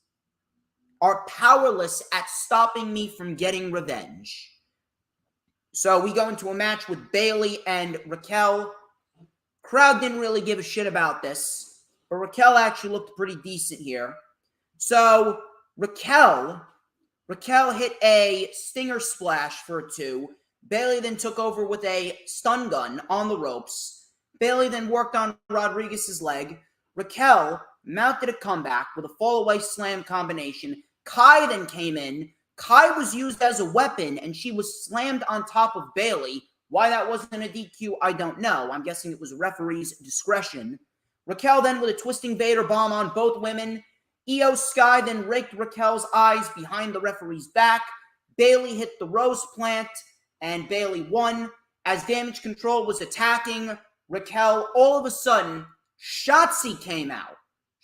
at stopping me from getting revenge. So we go into a match with Bayley and Raquel. Crowd didn't really give a shit about this, but Raquel actually looked pretty decent here. So Raquel hit a stinger splash for a 2. Bayley then took over with a stun gun on the ropes. Bayley then worked on Rodriguez's leg. Raquel mounted a comeback with a fall-away slam combination. Kai then came in. Kai was used as a weapon, and she was slammed on top of Bayley. Why that wasn't a DQ, I don't know. I'm guessing it was referee's discretion. Raquel then with a twisting Vader bomb on both women. Io Sky then raked Raquel's eyes behind the referee's back. Bayley hit the Rose Plant, and Bayley won. As Damage Control was attacking Raquel, all of a sudden, Shotzi came out.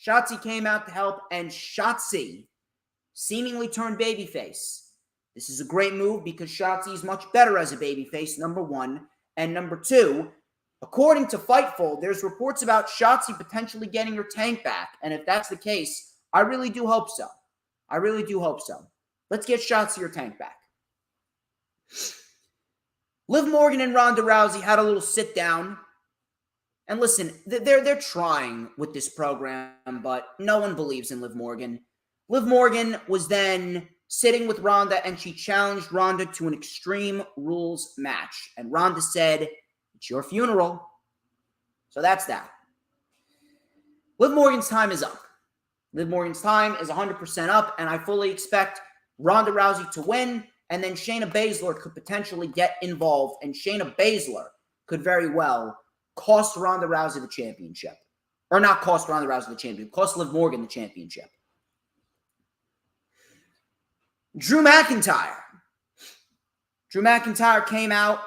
Shotzi came out to help, and Shotzi seemingly turned babyface. This is a great move because Shotzi is much better as a babyface, number 1. And number 2, according to Fightful, there's reports about Shotzi potentially getting her tank back. And if that's the case, I really do hope so. I really do hope so. Let's get Shotzi her tank back. Liv Morgan and Ronda Rousey had a little sit down. And listen, they're trying with this program, but no one believes in Liv Morgan. Liv Morgan was then sitting with Ronda, and she challenged Ronda to an Extreme Rules match. And Ronda said, "It's your funeral." So that's that. Liv Morgan's time is up. Liv Morgan's time is 100% up, and I fully expect Ronda Rousey to win, and then Shayna Baszler could potentially get involved, and Shayna Baszler could very well cost Ronda Rousey the championship. Or not cost Ronda Rousey the championship, cost Liv Morgan the championship. Drew McIntyre. Drew McIntyre came out.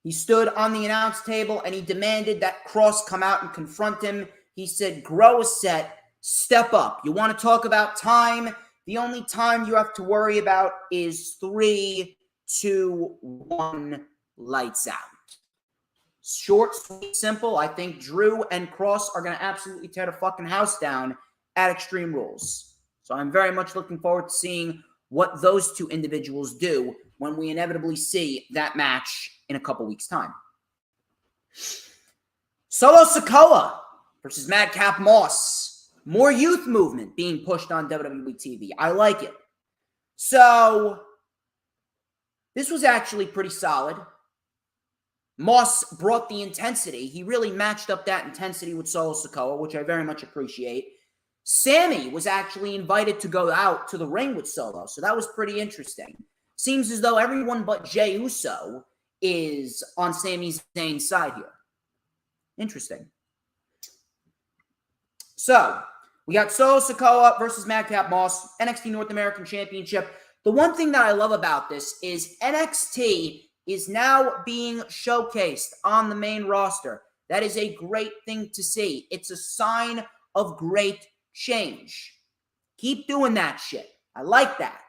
He stood on the announce table and he demanded that Cross come out and confront him. He said, "Grow a set. Step up. You want to talk about time? The only time you have to worry about is 3, 2, 1, lights out." Short, sweet, simple. I think Drew and Cross are going to absolutely tear the fucking house down at Extreme Rules. So I'm very much looking forward to seeing what those 2 individuals do when we inevitably see that match in a couple weeks' time. Solo Sikoa versus Madcap Moss. More youth movement being pushed on WWE TV. I like it. So, this was actually pretty solid. Moss brought the intensity. He really matched up that intensity with Solo Sikoa, which I very much appreciate. Sammy was actually invited to go out to the ring with Solo, so that was pretty interesting. Seems as though everyone but Jey Uso is on Sami Zayn's side here. Interesting. So, we got Solo Sikoa versus Madcap Moss, NXT North American Championship. The one thing that I love about this is NXT is now being showcased on the main roster. That is a great thing to see. It's a sign of great change. Keep doing that shit. I like that.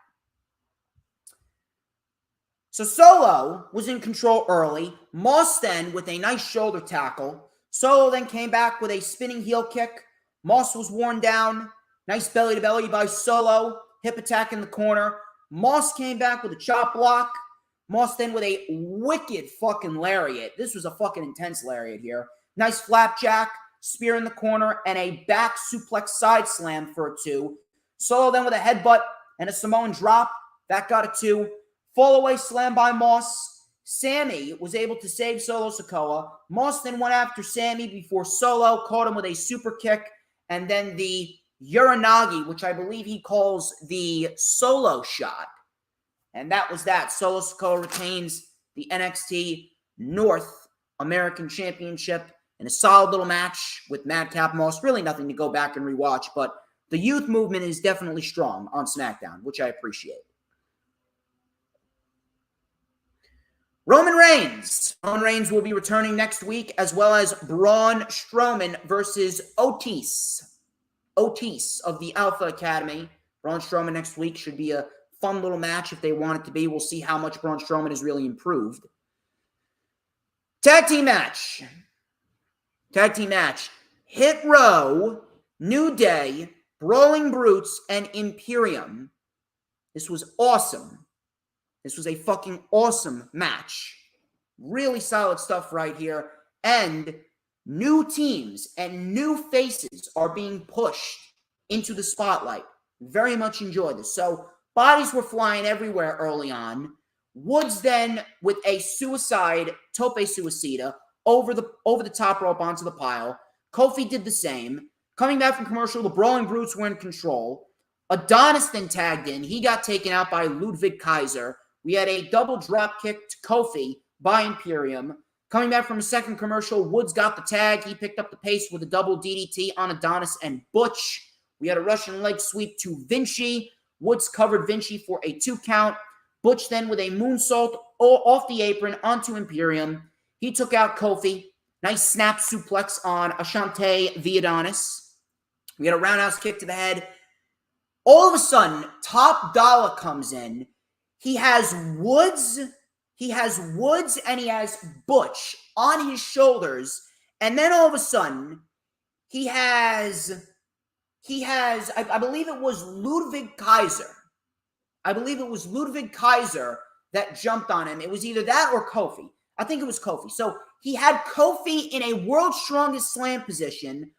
So Solo was in control early. Moss then with a nice shoulder tackle. Solo then came back with a spinning heel kick. Moss was worn down. Nice belly to belly by Solo. Hip attack in the corner. Moss came back with a chop block. Moss then with a wicked fucking lariat. This was a fucking intense lariat here. Nice flapjack. Spear in the corner, and a back suplex side slam for a 2. Solo then with a headbutt and a Samoan drop. That got a 2. Fall away slam by Moss. Sammy was able to save Solo Sikoa. Moss then went after Sammy before Solo caught him with a super kick, and then the Uranagi, which I believe he calls the Solo shot. And that was that. Solo Sikoa retains the NXT North American Championship in a solid little match with Madcap Moss. Really nothing to go back and rewatch, but the youth movement is definitely strong on SmackDown, which I appreciate. Roman Reigns. Roman Reigns will be returning next week, as well as Braun Strowman versus Otis. Otis of the Alpha Academy. Braun Strowman next week should be a fun little match if they want it to be. We'll see how much Braun Strowman has really improved. Tag team match. Tag team match. Hit Row, New Day, Brawling Brutes, and Imperium. This was awesome. This was a fucking awesome match. Really solid stuff right here. And new teams and new faces are being pushed into the spotlight. Very much enjoyed this. So bodies were flying everywhere early on. Woods then with a suicide, tope suicida, over the top rope onto the pile. Kofi did the same. Coming back from commercial, the Brawling Brutes were in control. Adonis then tagged in. He got taken out by Ludwig Kaiser. We had a double drop kick to Kofi by Imperium. Coming back from a second commercial, Woods got the tag. He picked up the pace with a double DDT on Adonis and Butch. We had a Russian leg sweep to Vinci. Woods covered Vinci for a 2 count. Butch then with a moonsault off the apron onto Imperium. He took out Kofi. Nice snap suplex on Ashante via Adonis. We had a roundhouse kick to the head. All of a sudden, Top Dollar comes in. He has Woods and he has Butch on his shoulders. And then all of a sudden, he has, I believe it was Ludwig Kaiser. I believe it was Ludwig Kaiser that jumped on him. It was either that or Kofi. I think it was Kofi. So he had Kofi in a World's Strongest Slam position.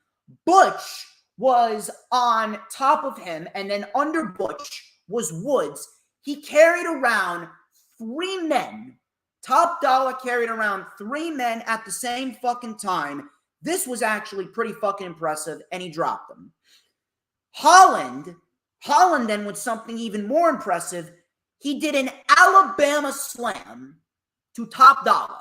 Butch was on top of him, and then under Butch was Woods. He carried around 3 men. Top Dollar carried around 3 men at the same fucking time. This was actually pretty fucking impressive, and he dropped them. Holland then with something even more impressive. He did an Alabama slam to Top Dollar.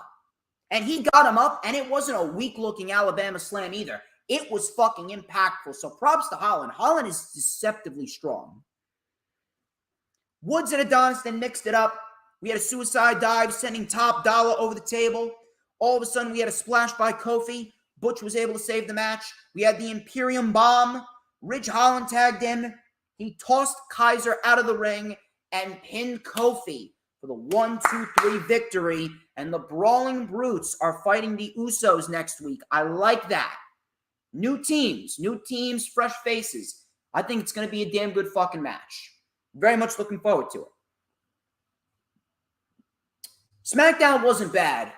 And he got him up, and it wasn't a weak-looking Alabama slam either. It was fucking impactful. So props to Holland. Holland is deceptively strong. Woods and Adonis then mixed it up. We had a suicide dive sending Top Dollar over the table. All of a sudden, we had a splash by Kofi. Butch was able to save the match. We had the Imperium Bomb. Ridge Holland tagged in. He tossed Kaiser out of the ring and pinned Kofi for the 1-2-3 victory. And the Brawling Brutes are fighting the Usos next week. I like that. New teams, fresh faces. I think it's going to be a damn good fucking match. Very much looking forward to it. SmackDown wasn't bad,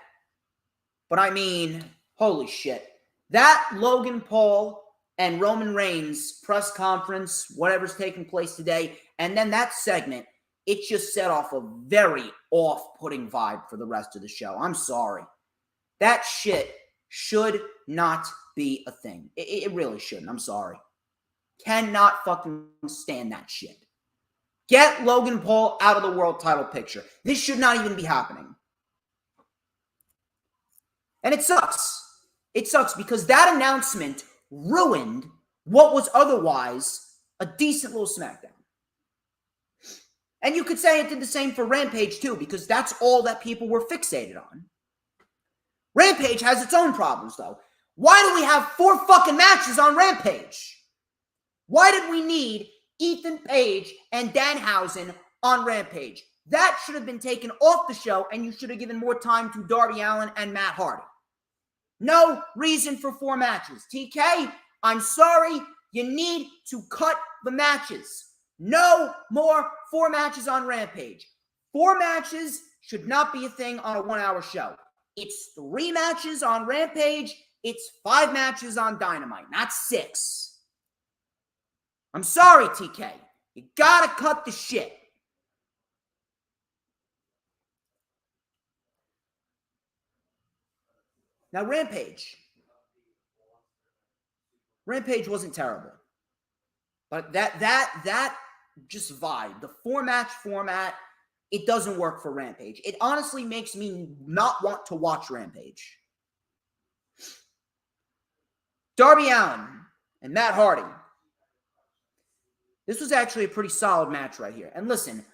but I mean, holy shit. That Logan Paul and Roman Reigns press conference, whatever's taking place today, and then that segment, it just set off a very off-putting vibe for the rest of the show. I'm sorry. That shit should not be a thing. It really shouldn't. I'm sorry. Cannot fucking stand that shit. Get Logan Paul out of the world title picture. This should not even be happening. And it sucks. It sucks because that announcement ruined what was otherwise a decent little SmackDown. And you could say it did the same for Rampage too, because that's all that people were fixated on. Rampage has its own problems though. Why do we have 4 fucking matches on Rampage? Why did we need Ethan Page and Danhausen on Rampage? That should have been taken off the show, and you should have given more time to Darby Allin and Matt Hardy. No reason for 4 matches. TK, I'm sorry, you need to cut the matches. No more 4 matches on Rampage. 4 matches should not be a thing on a 1-hour show. It's 3 matches on Rampage. It's 5 matches on Dynamite, not 6. I'm sorry, TK. You gotta cut the shit. Now, Rampage wasn't terrible. But that just vibe. The 4-match format, it doesn't work for Rampage. It honestly makes me not want to watch Rampage. Darby Allin and Matt Hardy. This was actually a pretty solid match right here. And listen,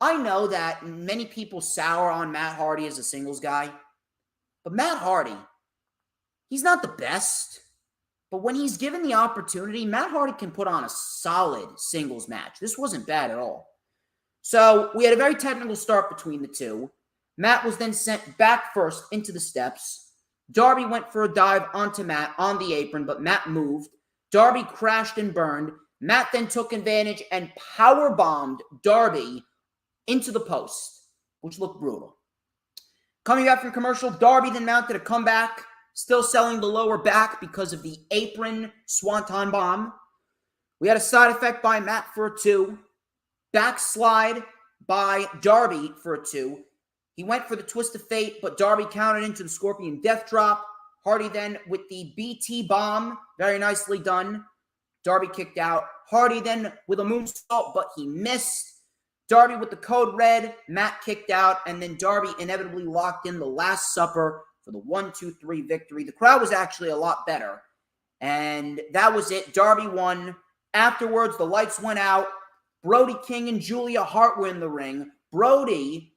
I know that many people sour on Matt Hardy as a singles guy, but Matt Hardy, he's not the best. But when he's given the opportunity, Matt Hardy can put on a solid singles match. This wasn't bad at all. So we had a very technical start between the two. Matt was then sent back first into the steps. Darby went for a dive onto Matt on the apron, but Matt moved. Darby crashed and burned. Matt then took advantage and powerbombed Darby into the post, which looked brutal. Coming back from commercial, Darby then mounted a comeback, still selling the lower back because of the apron swanton bomb. We had a side effect by Matt for a 2. Backslide by Darby for a 2. He went for the twist of fate, but Darby countered into the Scorpion Death Drop. Hardy then with the BT bomb, very nicely done. Darby kicked out. Hardy then with a moonsault, but he missed. Darby with the code red, Matt kicked out, and then Darby inevitably locked in the Last Supper for the 1-2-3 victory. The crowd was actually a lot better, and that was it. Darby won. Afterwards, the lights went out. Brody King and Julia Hart were in the ring. Brody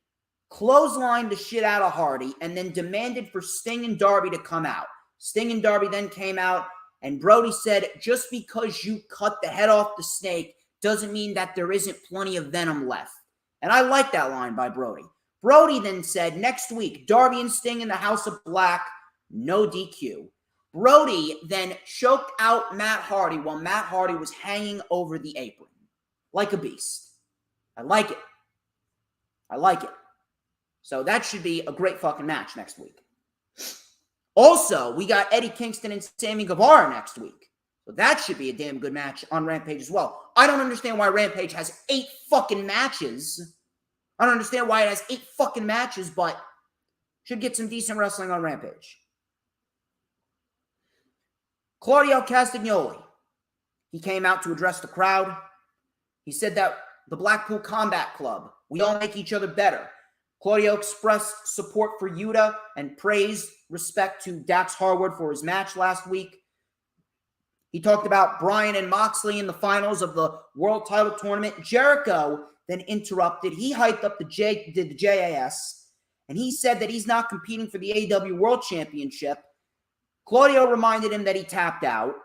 clotheslined the shit out of Hardy and then demanded for Sting and Darby to come out. Sting and Darby then came out, and Brody said, just because you cut the head off the snake doesn't mean that there isn't plenty of venom left. And I like that line by Brody. Brody then said, next week, Darby and Sting in the House of Black, no DQ. Brody then choked out Matt Hardy while Matt Hardy was hanging over the apron. Like a beast. I like it. I like it. So that should be a great fucking match next week. Also, we got Eddie Kingston and Sammy Guevara next week. So that should be a damn good match on Rampage as well. I don't understand why Rampage has 8 fucking matches. I don't understand why it has 8 fucking matches, but should get some decent wrestling on Rampage. Claudio Castagnoli. He came out to address the crowd. He said that the Blackpool Combat Club, we all make each other better. Claudio expressed support for Yuta and praised respect to Dax Harwood for his match last week. He talked about Bryan and Moxley in the finals of the World Title Tournament. Jericho then interrupted. He hyped up the JAS, and he said that he's not competing for the AEW World Championship. Claudio reminded him that he tapped out.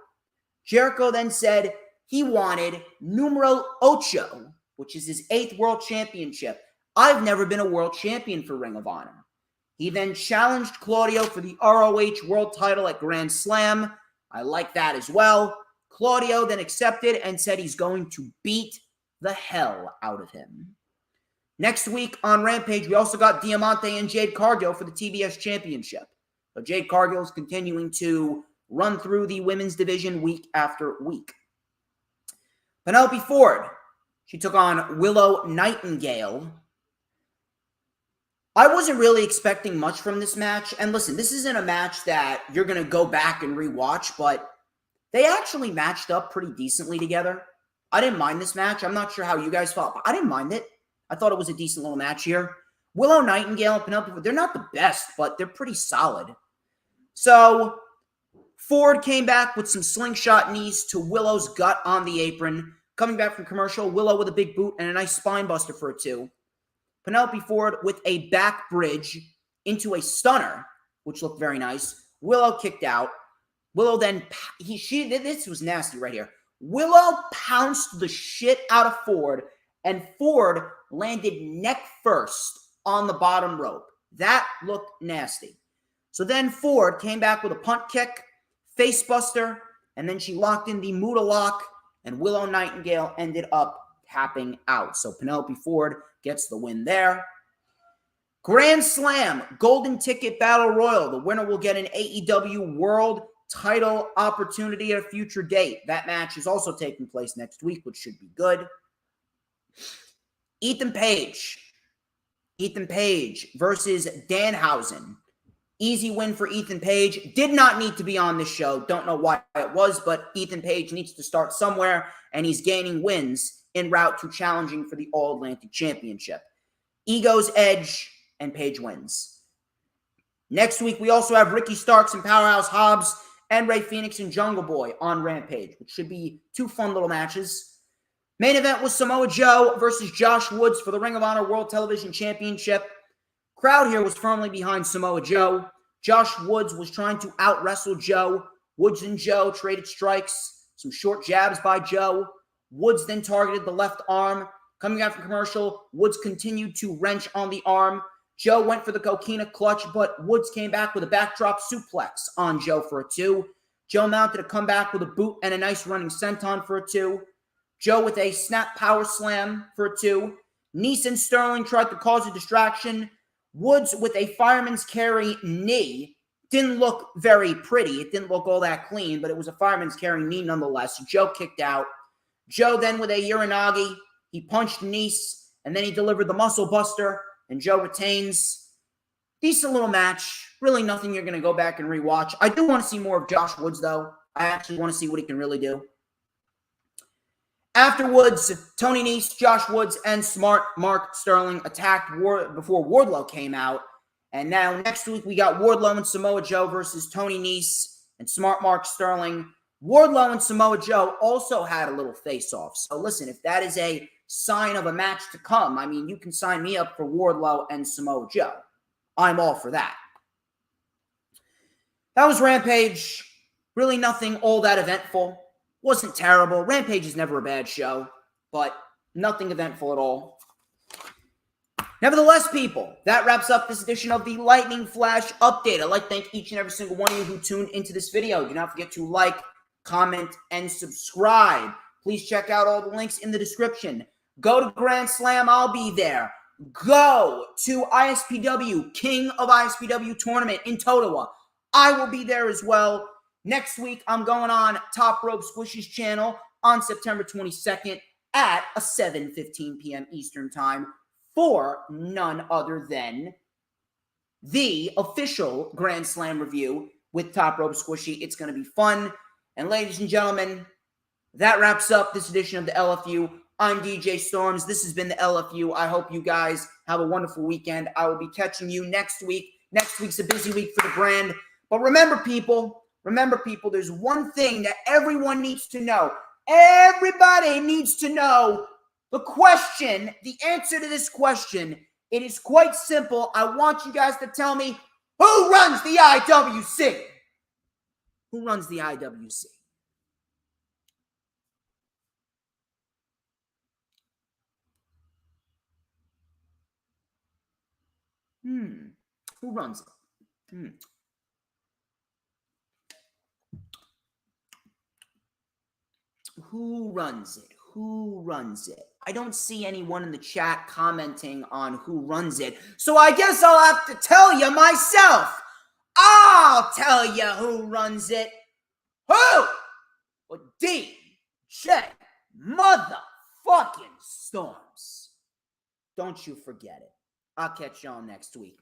Jericho then said he wanted numero ocho, which is his 8th World Championship. I've never been a world champion for Ring of Honor. He then challenged Claudio for the ROH World title at Grand Slam. I like that as well. Claudio then accepted and said he's going to beat the hell out of him. Next week on Rampage, we also got Diamante and Jade Cargill for the TBS Championship. So Jade Cargill is continuing to run through the women's division week after week. Penelope Ford, she took on Willow Nightingale. I wasn't really expecting much from this match. And listen, this isn't a match that you're going to go back and rewatch, but they actually matched up pretty decently together. I didn't mind this match. I'm not sure how you guys felt, but I didn't mind it. I thought it was a decent little match here. Willow Nightingale and Penelope Ford, they're not the best, but they're pretty solid. So Ford came back with some slingshot knees to Willow's gut on the apron. Coming back from commercial, Willow with a big boot and a nice spine buster for a 2. Penelope Ford with a back bridge into a stunner, which looked very nice. Willow kicked out. Willow then, this was nasty right here. Willow pounced the shit out of Ford, and Ford landed neck first on the bottom rope. That looked nasty. So then Ford came back with a punt kick, face buster, and then she locked in the Muda lock, and Willow Nightingale ended up tapping out. So Penelope Ford gets the win there. Grand Slam, Golden Ticket Battle Royal. The winner will get an AEW World title opportunity at a future date. That match is also taking place next week, which should be good. Ethan Page versus Danhausen. Easy win for Ethan Page. Did not need to be on this show. Don't know why it was, but Ethan Page needs to start somewhere, and he's gaining wins en route to challenging for the All-Atlantic Championship. Ego's edge, and Page wins. Next week, we also have Ricky Starks and Powerhouse Hobbs and Ray Phoenix and Jungle Boy on Rampage, which should be 2 fun little matches. Main event was Samoa Joe versus Josh Woods for the Ring of Honor World Television Championship. Crowd here was firmly behind Samoa Joe. Josh Woods was trying to out-wrestle Joe. Woods and Joe traded strikes, some short jabs by Joe. Woods then targeted the left arm. Coming out from commercial, Woods continued to wrench on the arm. Joe went for the coquina clutch, but Woods came back with a backdrop suplex on Joe for a 2. Joe mounted a comeback with a boot and a nice running senton for a 2. Joe with a snap power slam for a 2. Nese and Sterling tried to cause a distraction. Woods with a fireman's carry knee. Didn't look very pretty. It didn't look all that clean, but it was a fireman's carry knee nonetheless. Joe kicked out. Joe then with a Uranagi. He punched Nese, and then he delivered the muscle buster, and Joe retains. Decent little match. Really nothing you're going to go back and rewatch. I do want to see more of Josh Woods, though. I actually want to see what he can really do. Afterwards, Tony Nese, Josh Woods, and Smart Mark Sterling attacked before Wardlow came out. And now next week, we got Wardlow and Samoa Joe versus Tony Nese and Smart Mark Sterling. Wardlow and Samoa Joe also had a little face-off. So listen, if that is a sign of a match to come, I mean, you can sign me up for Wardlow and Samoa Joe. I'm all for that. That was Rampage. Really nothing all that eventful. Wasn't terrible. Rampage is never a bad show, but nothing eventful at all. Nevertheless, people, that wraps up this edition of the Lightning Flash Update. I'd like to thank each and every single one of you who tuned into this video. Do not forget to like, comment, and subscribe. Please check out all the links in the description. Go to Grand Slam. I'll be there. Go to ISPW, King of ISPW Tournament in Totowa. I will be there as well. Next week, I'm going on Top Rope Squishy's channel on September 22nd at 7:15 p.m. Eastern Time for none other than the official Grand Slam review with Top Rope Squishy. It's going to be fun. And ladies and gentlemen, that wraps up this edition of the LFU. I'm DJ Storms. This has been the LFU. I hope you guys have a wonderful weekend. I will be catching you next week. Next week's a busy week for the brand. But remember, people, there's one thing that everyone needs to know. Everybody needs to know the question, the answer to this question. It is quite simple. I want you guys to tell me, who runs the IWC? Who runs the IWC? Who runs it? Who runs it? Who runs it? I don't see anyone in the chat commenting on who runs it, so I guess I'll have to tell you myself. I'll tell you who runs it. Who? Well, DJ motherfucking Storms. Don't you forget it. I'll catch y'all next week.